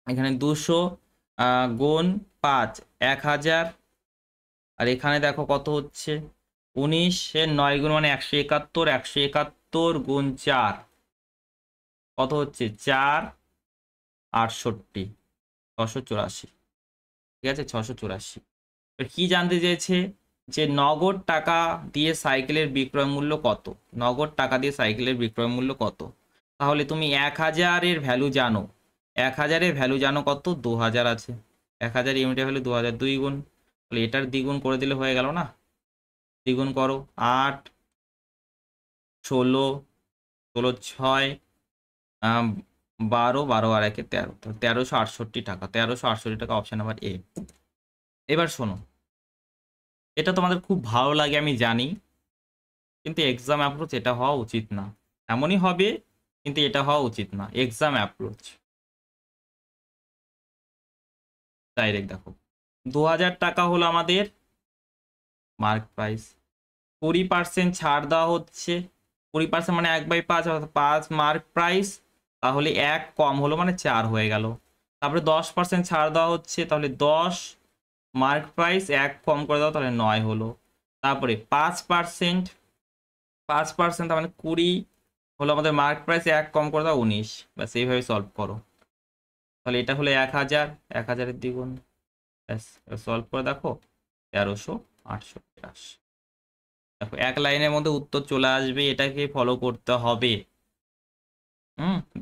এখানে 200 গুণ 5 1000, আর এখানে দেখো কত হচ্ছে 19 এর 9 গুণ মানে 171, 171 গুণ 4 কত হচ্ছে 468, 684। ঠিক আছে, 684। কি জানতে চেয়েছে যে নগদ টাকা দিয়ে সাইকেলের বিক্রয় মূল্য কত, নগদ টাকা দিয়ে সাইকেলের বিক্রয় মূল্য কত। তাহলে তুমি 1000-এর ভ্যালু জানো, 1000-এর ভ্যালু জানো কত? 2000 আছে, 1000 ইউনিটের ভ্যালু 2000, 2 গুণ, তাহলে এটার দ্বিগুণ করে দিলে হয়ে গেল না? দ্বিগুণ করো, 8 16, 16 6 12, 12 আর 1 13, 1368 টাকা, 1368 টাকা, অপশন নাম্বার এ। এবার শোনো, এটা তোমাদের খুব ভালো লাগে আমি জানি, কিন্তু এক্সাম অ্যাপ্রোচ এটা হওয়া উচিত না। এমনই হবে, কিন্তু এটা হওয়া উচিত না এক্সাম অ্যাপ্রোচ। ডাইরেক্ট দেখো, 2000 টাকা হলো আমাদের মার্ক প্রাইস, 20% ছাড় দেওয়া হচ্ছে, 20% মানে 1/5, অর্থাৎ 5 মার্ক প্রাইস, তাহলে 1 কম হলো মানে 4 হয়ে গেল। তারপরে 10% ছাড় দেওয়া হচ্ছে, তাহলে 10 মার্ক প্রাইস, 1 কম করে দাও, তাহলে 9 হলো। তারপরে 5%, 5% তার মানে 20 হলো আমাদের মার্ক প্রাইস, 1 কম করে দাও, 19। ব্যাস এইভাবে সলভ করো। তাহলে এটা হলো 1000, 1000-এর দ্বিগুণ, ব্যাস সলভ করে দেখো 1368 আসে। দেখো, এক লাইনের মধ্যে উত্তর চলে আসবে, এটাকে ফলো করতে হবে।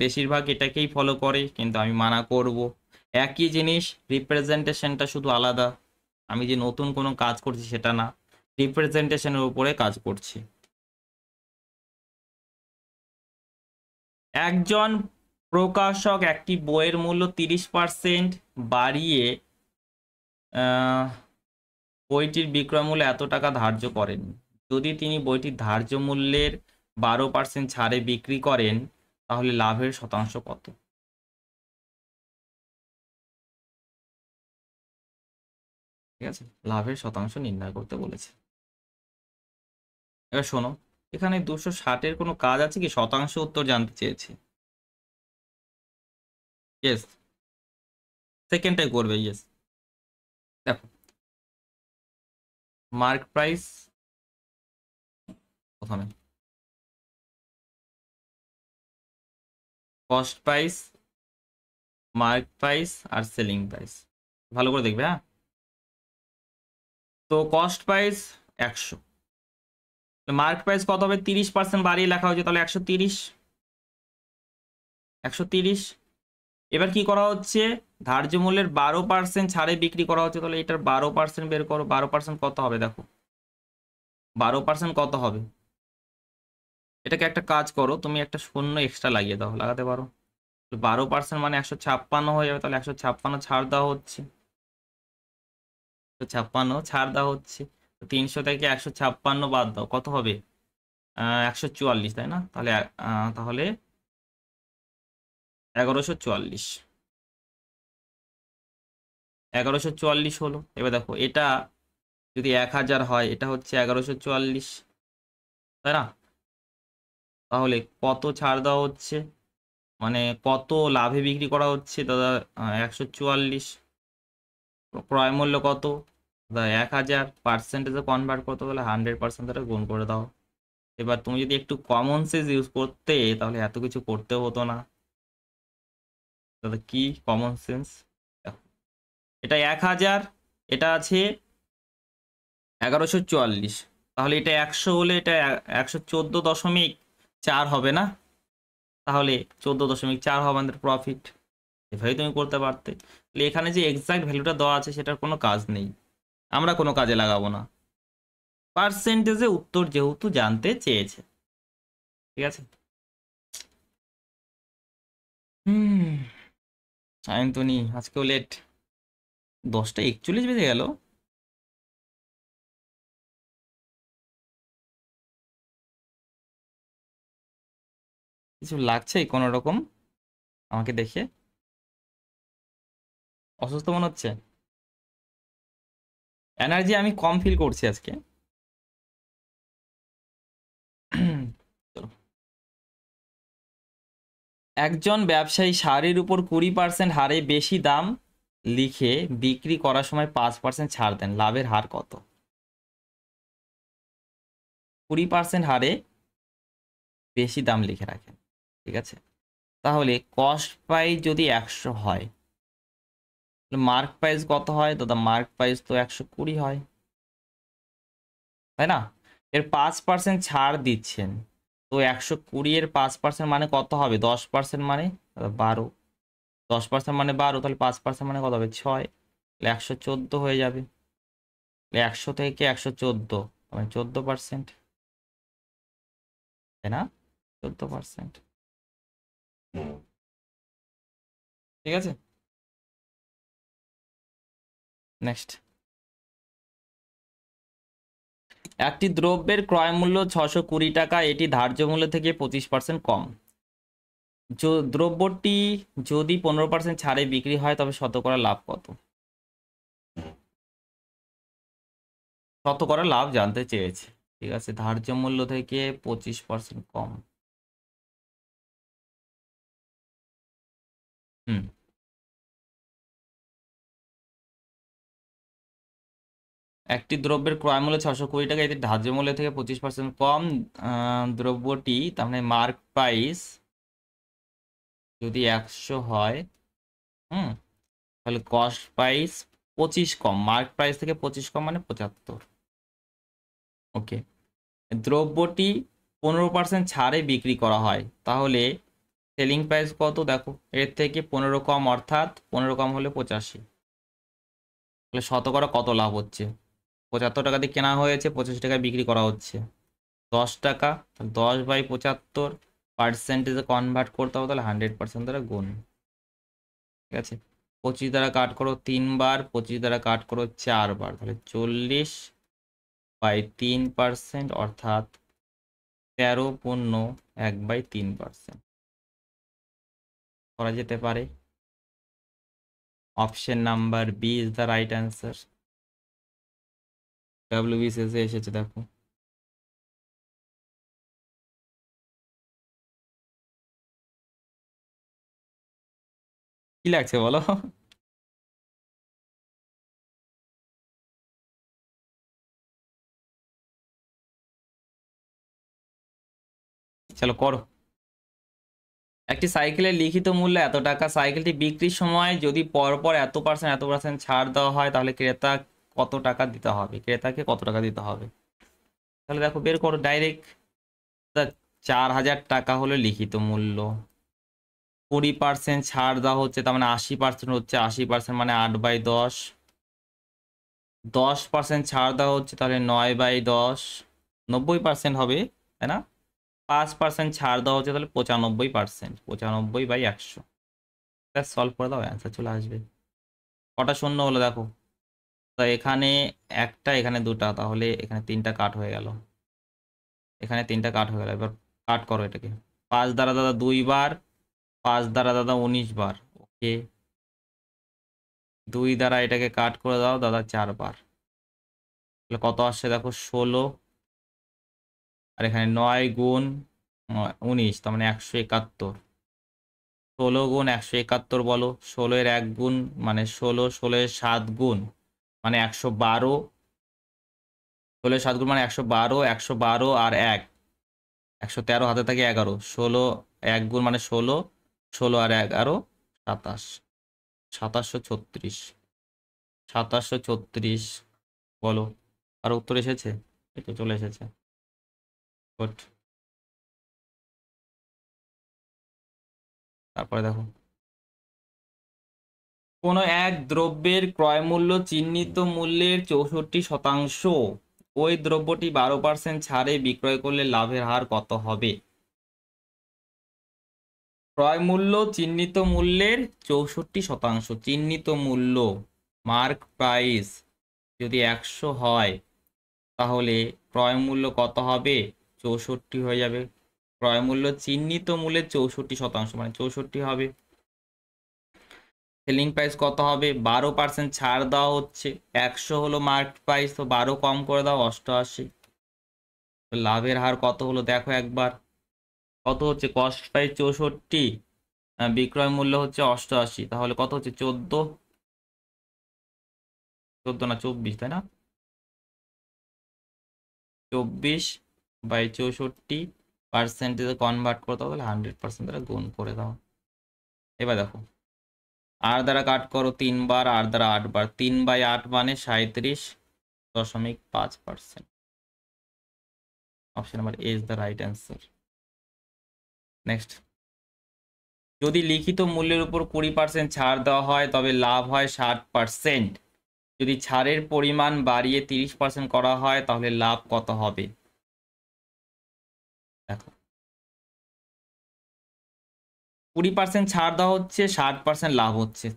বেশিরভাগ এটাকেই ফলো করে, কিন্তু আমি মানা করব। একই জিনিস, রিপ্রেজেন্টেশনটা শুধু আলাদা। আমি যে নতুন কোনো কাজ করছি সেটা না, রিপ্রেজেন্টেশনের উপরে কাজ করছি। একজন প্রকাশক একটি বইয়ের মূল্য 30% বাড়িয়ে বইটির বিক্রয় মূল্য এত টাকা ধার্য করেন। যদি তিনি বইটির ধার্য মূল্যের 12% ছাড়ে বিক্রি করেন, তাহলে লাভের শতাংশ কত? ঠিক আছে, লাভের শতাংশ নির্ণয় করতে বলেছে। এবার শোনো, এখানে 260-এর কোনো কাজ আছে কি? শতাংশ উত্তর জানতে চেয়েছে। ইয়েস, সেকেন্ডটাই করবে, ইয়েস। দেখো, মার্ক প্রাইস প্রথমে, কস্ট প্রাইস, মার্ক প্রাইস আর সেলিং প্রাইস, ভালো করে দেখবে। হ্যাঁ, তো কস্ট প্রাইস 100, মার্ক প্রাইস কত হবে? 30% বাড়িয়ে লেখা হয়েছে, তাহলে 130, 130। এবার কি করা হচ্ছে, ধার্য মূল্যের 12% ছাড়ে বিক্রি করা হচ্ছে, তাহলে এটার 12% বের করো। 12% কত হবে দেখো, 12% কত হবে, এটাকে একটা কাজ করো, তুমি একটা শূন্য এক্সট্রা লাগিয়ে দাও, লাগাতে পারো। 12% মানে 156 হয়ে যাবে, তাহলে 156 ছাড় দেওয়া হচ্ছে, 156 ছাড় দেওয়া হচ্ছে। 300 থেকে 156 বাদ দাও, কত হবে, 144, তাই না? তাহলে তাহলে 1144, 1144 হলো। এবার দেখো এটা যদি 1000 হয়, এটা হচ্ছে 1144, তাই না? তাহলে কত ছাড় দেওয়া হচ্ছে, মানে কত লাভে বিক্রি করা হচ্ছে দাদা, 144। ক্রয় মূল্য কত দাদা, 1000, পার্সেন্টেজে কনভার্ট করতে গেলে 100% দ্বারা গুণ করে দাও। এবার তুমি যদি একটু কমন সেন্স ইউজ করতে, তাহলে এত কিছু করতে হতো না দাদা। কি কমন সেন্স, এটা 1000, এটা আছে 1144, তাহলে এটা 100 হলে এটা 114.4 হবে না? তাহলে 14.4 হবে আমাদের প্রফিট। এভাবেই তুমি করতে পারতে। তাহলে এখানে যে এক্সাক্ট ভ্যালুটা দেওয়া আছে সেটার কোনো কাজ নেই, আমরা কোনো কাজে লাগাবো না, পার্সেন্টেজে উত্তর যেহেতু জানতে চেয়েছে। ঠিক আছে, হুম, সায়ন্তনী আজকেও লেট, 10টা 41 বেজে গেল। কিছু লাগছে কোনো রকম আমাকে দেখে, অসুস্থ মনে হচ্ছে, এনার্জি আমি কম ফিল করছি আজকে। চলো। একজন ব্যবসায়ী শাড়ির উপর 20% হারে বেশি দাম লিখে বিক্রি করার সময় 5% ছাড় দেন, লাভের হার কত? 20% হারে বেশি দাম লিখে রাখেন, ঠিক আছে? তাহলে কস্ট প্রাইস যদি 100 হয়, মার্ক প্রাইস কত হয় দাদা? মার্ক প্রাইস তো 120 হয়, তাই না? এর 5% ছাড় দিচ্ছেন, তো 120 এর 5% মানে কত হবে? 10% মানে 12, 10% মানে 12, তাহলে 5% মানে কত হবে? 6, 114 হয়ে যাবে। 100 থেকে 114 মানে 14%, তাই না? 14%, ঠিক আছে। নেক্সট, একটি দ্রব্যের ক্রয় মূল্য 620 টাকা, এটি ধার্য মূল্য থেকে 25% কম। দ্রব্যটি যদি 15% ছাড়ে বিক্রি হয়, তবে শতকরা লাভ কত? শতকরা লাভ জানতে চেয়েছে, ঠিক আছে। ধার্য মূল্য থেকে 25% কম। হুম, একটি দ্রব্যের ক্রয় মূল্য 620 টাকা, এটি ধার্য মূল্য থেকে 25% কম। দ্রব্যটি তার মানে মার্ক প্রাইস যদি 100 হয়, হুম, তাহলে কস্ট প্রাইস 25 কম, মার্ক প্রাইস থেকে 25 কম মানে 75। ওকে, দ্রব্যটি 15% ছাড়ে বিক্রি করা হয়, তাহলে সেলিং প্রাইস কত দেখো, এর থেকে 15 কম, অর্থাৎ 15 কম হলে 85, তাহলে শতকরা কত লাভ হচ্ছে? 75 টাকা দিয়ে কেনা হয়েছে, 85 টাকায় বিক্রি করা হচ্ছে, 10 টাকা, 10/75 পার্সেন্টেজে কনভার্ট করতে হবে, তাহলে 100% দ্বারা গুণ। ঠিক আছে, 25 দ্বারা কাট করো 3 বার, 25 দ্বারা কাট করো 4 বার, তাহলে 40/3%, অর্থাৎ 13.1/3% করা যেতে পারে। Option number B is the right answer. WBCS এসেছে দেখো। কি লাগছে বলো? চলো করো। একটি সাইকেলের লিখিত মূল্য এত টাকা, সাইকেলটি বিক্রির সময় যদি পরপর এত পার্সেন্ট ছাড় দেওয়া হয়, তাহলে ক্রেতা কত টাকা দিতে হবে, ক্রেতাকে কত টাকা দিতে হবে? তাহলে দেখো বের করো ডাইরেক্ট। 4000 টাকা হলো লিখিত মূল্য, 20% ছাড় দেওয়া হচ্ছে, তার মানে 80% হচ্ছে, 80% মানে 8/10। 10% ছাড় দেওয়া হচ্ছে, তাহলে 9/10, 90% হবে, তাই না? 5% ছাড় দেওয়া হচ্ছে, তাহলে 95%, 95/100। সলভ করে দাও, অ্যান্সার চলে আসবে। কটা শূন্য হলো দেখো, তো এখানে একটা, এখানে দুটা, তাহলে এখানে 3টা কাট হয়ে গেল, এখানে 3টা কাট হয়ে গেল। এবার কাট করো এটাকে। 5 দ্বারা দাদা 2 বার, 5 দ্বারা দাদা 19 বার, ওকে। 2 দ্বারা এটাকে কাট করে দাও দাদা 4 বার, তাহলে কত আসছে দেখো 16। আর এখানে 9 গুণ 19, তার মানে 171। 16 গুণ 171 বলো, 16 এর 1 গুণ মানে 16, 16 এর 7 গুণ মানে 112, 16 এর 7 গুণ মানে 112, 112 আর 1, 113, হাতে থাকে 11, 16 1 গুণ মানে 16, 16 আর 11 27, 2736, 2736 বলো। আর উত্তর এসেছে, এই তো চলে এসেছে। গুড। তারপরে দেখো, কোনো এক দ্রব্যের ক্রয় মূল্য চিহ্নিত মূল্যের 64%, ওই দ্রব্যটি 12% ছাড়ে বিক্রয় করলে লাভের হার কত হবে? ক্রয় মূল্য চিহ্নিত মূল্যের 64%, চিহ্নিত মূল্য মার্ক প্রাইস যদি 100 হয়, তাহলে ক্রয় মূল্য কত হবে? 64 হয়ে যাবে। ক্রয় মূল্য চিহ্নিত মূল্যের 64%, মানে 64 হবে। সেলিং প্রাইস কত হবে? 12% ছাড় দেওয়া হচ্ছে, 100 হলো মার্ক প্রাইস, তো 12 কম করে দাও 88। লাভের হার কত হলো দেখো একবার, কত হচ্ছে? কস্ট প্রাইস 64, বিক্রয় মূল্য হচ্ছে 88, তাহলে কত হচ্ছে? 14, 14 না 24, তাই না? 24/64 পার্সেন্টেজে কনভার্ট করে দাও, তাহলে 100% দ্বারা গুণ করে দাও। এবার দেখো, আর দ্বারা কাট করো 3 বার, আর দ্বারা 8 বার, 3/8 মানে 37.5%। Option number A is the right answer. Next, যদি লিখিত মূল্যের উপর 20% ছাড় দেওয়া হয় তবে লাভ হয় 60%। যদি ছাড়ের পরিমাণ বাড়িয়ে 30% করা হয় তাহলে লাভ কত হবে? দেখো, 20% ছাড় দেওয়া হচ্ছে, 60% লাভ হচ্ছে,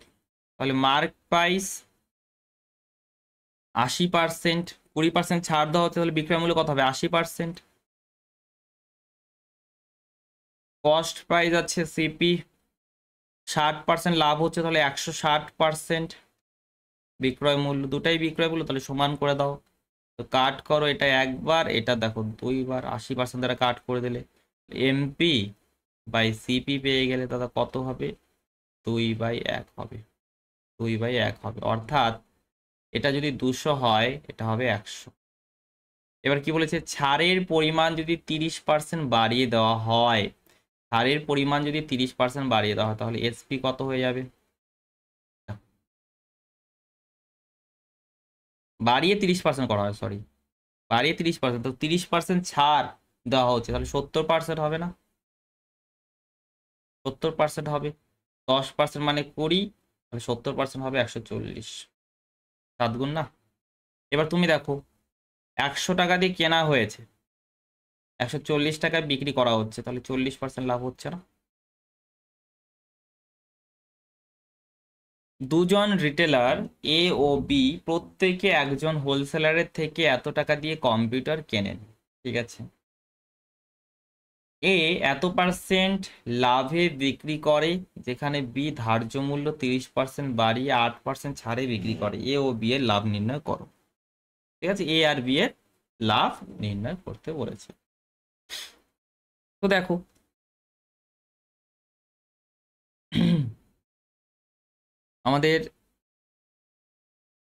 তাহলে মার্ক প্রাইস 80%, 20% ছাড় দেওয়া হচ্ছে, তাহলে বিক্রয় মূল্য কত হবে? 80%। কস্ট প্রাইস আছে সিপি, 60% লাভ হচ্ছে, তাহলে 160% বিক্রয় মূল্য, দুটাই বিক্রয় মূল্য, তাহলে সমান করে দাও। তো কাট করো, এটা একবার, এটা দেখো 2 বার, 80% দ্বারা কাট করে দিলে এমপি বাই সিপি পেয়ে গেলে দাদা কত হবে? 2/1 হবে, 2/1 হবে, অর্থাৎ এটা যদি 200 হয় এটা হবে 100। এবার কি বলেছে? ছাড়ের পরিমাণ যদি 30% বাড়িয়ে দেওয়া হয়, ছাড়ের পরিমাণ যদি 30% বাড়িয়ে দেওয়া হয়, তাহলে এসপি কত হয়ে যাবে? বাড়িয়ে 30% করা হয়, সরি, বাড়িয়ে 30%, তো 30% ছাড় দেওয়া হচ্ছে, তাহলে 70% হবে না? 70% হবে, 10% মানে 20, তাহলে 70% হবে 140, 7 গুণ না? এবার তুমি দেখো, 100 টাকা দিয়ে কেনা হয়েছে, 140 টাকায় বিক্রি করা হচ্ছে, তাহলে 40% লাভ হচ্ছে না? দুজন রিটেলার এ ও বি প্রত্যেকে একজন হোলসেলারের থেকে এত টাকা দিয়ে কম্পিউটার কেনেন, ঠিক আছে? এ এত পার্সেন্ট লাভে বিক্রি করে, যেখানে বি ধার্য মূল্য 30% বাড়িয়ে 8% ছাড়ে বিক্রি করে। এ ও বি এর লাভ নির্ণয় করো, ঠিক আছে? এ আর বি এর লাভ নির্ণয় করতে বলেছে। তো দেখো, আমাদের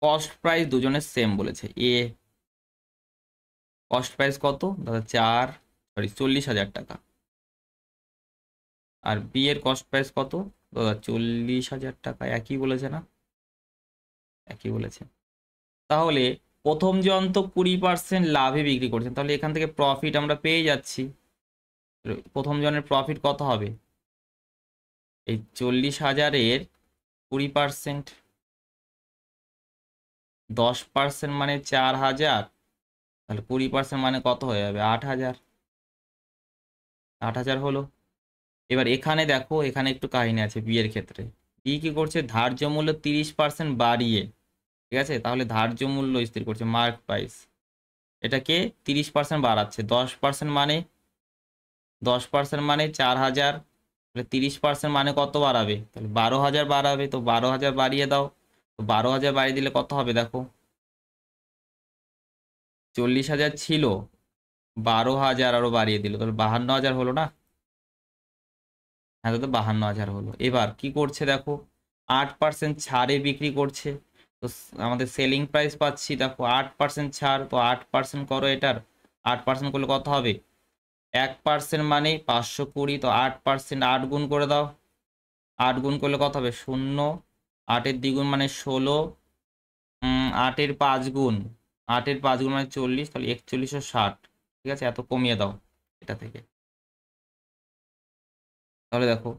কস্ট প্রাইস দুজনের সেম বলেছে। এ কস্ট প্রাইস কত দাদা? 40,000 টাকা। আর বি এর কস্ট প্রাইস কত দাদা? 40,000 টাকা। একই বলেছে না? একই বলেছে। তাহলে প্রথম জন তো 20% লাভে বিক্রি করছেন, তাহলে এখান থেকে প্রফিট আমরা পেয়ে যাচ্ছি। প্রথম জনের প্রফিট কত হবে? এই 40,000-এর 20%, 10% মানে 4,000, তাহলে 20% মানে কত হয়ে যাবে? 8,000। 8,000 হলো। এবার এখানে দেখো, এখানে একটু কাহিনী আছে বিয়ের ক্ষেত্রে। বি কি করছে? ধার্য মূল্য 30% বাড়িয়ে, ঠিক আছে, তাহলে ধার্য মূল্য স্থির করছে, মার্ক প্রাইস, এটাকে 30% বাড়াচ্ছে। 10% মানে 10% মানে 4,000, তাহলে 30% মানে কত বাড়াবে? তাহলে 12,000 বাড়াবে। তো 12,000 বাড়িয়ে দাও। তো 12,000 বাড়িয়ে দিলে কত হবে দেখো, 40,000 ছিল, 12,000 আরো বাড়িয়ে দিল, তাহলে 52,000 হলো না? হ্যাঁ, তো 52,000 হলো। এবার কি করছে দেখো, 8% ছাড়ে বিক্রি করছে। তো আমাদের সেলিং প্রাইস পাচ্ছি দেখো 8% ছাড়, তো 8% করো এটার। 8% করলে কত হবে? 1% মানে 520, তো 8%, 8 গুণ করে দাও। 8 গুণ করলে কত হবে? 0। 8-এর দ্বিগুণ মানে 16। 8-এর 5 গুণ, 8-এর 5 গুণ মানে 40, তাহলে 4160। ঠিক আছে, এত কমিয়ে দাও এটা থেকে। তাহলে দেখো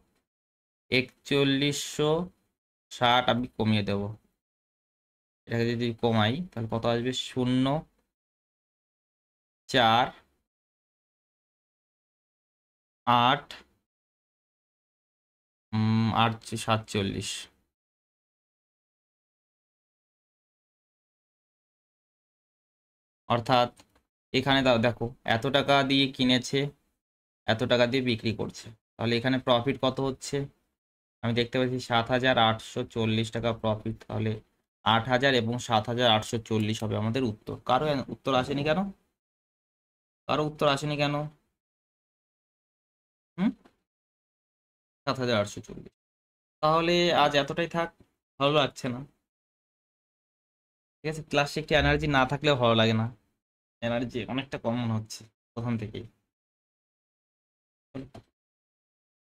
4160 আমি কমিয়ে দেবো। এটাকে যদি কমাই তাহলে কত আসবে? 0, 4, 8, 8 47। অর্থাৎ এখানে দাও দেখো, এত টাকা দিয়ে কিনেছে, এত টাকা দিয়ে বিক্রি করছে, তাহলে এখানে প্রফিট কত হচ্ছে? আমি দেখতে পাচ্ছি 7,840 টাকা প্রফিট। তাহলে 8,000 এবং 7,840 হবে আমাদের উত্তর। কারো উত্তর আসেনি কেন? কারো উত্তর আসেনি কেন? হুম, 7,840। তাহলে আজ এতটাই থাক, ভালো লাগছে না। ঠিক আছে, ক্লাসে একটু এনার্জি না থাকলেও ভালো লাগে না, এনার্জি অনেকটা কম মনে হচ্ছে প্রথম থেকেই।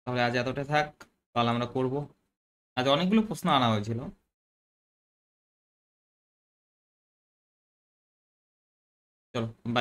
তাহলে আজ এতটাই থাক, কাল আমরা করব। আজ অনেকগুলো প্রশ্ন আনা হয়েছিল। চলো, bye.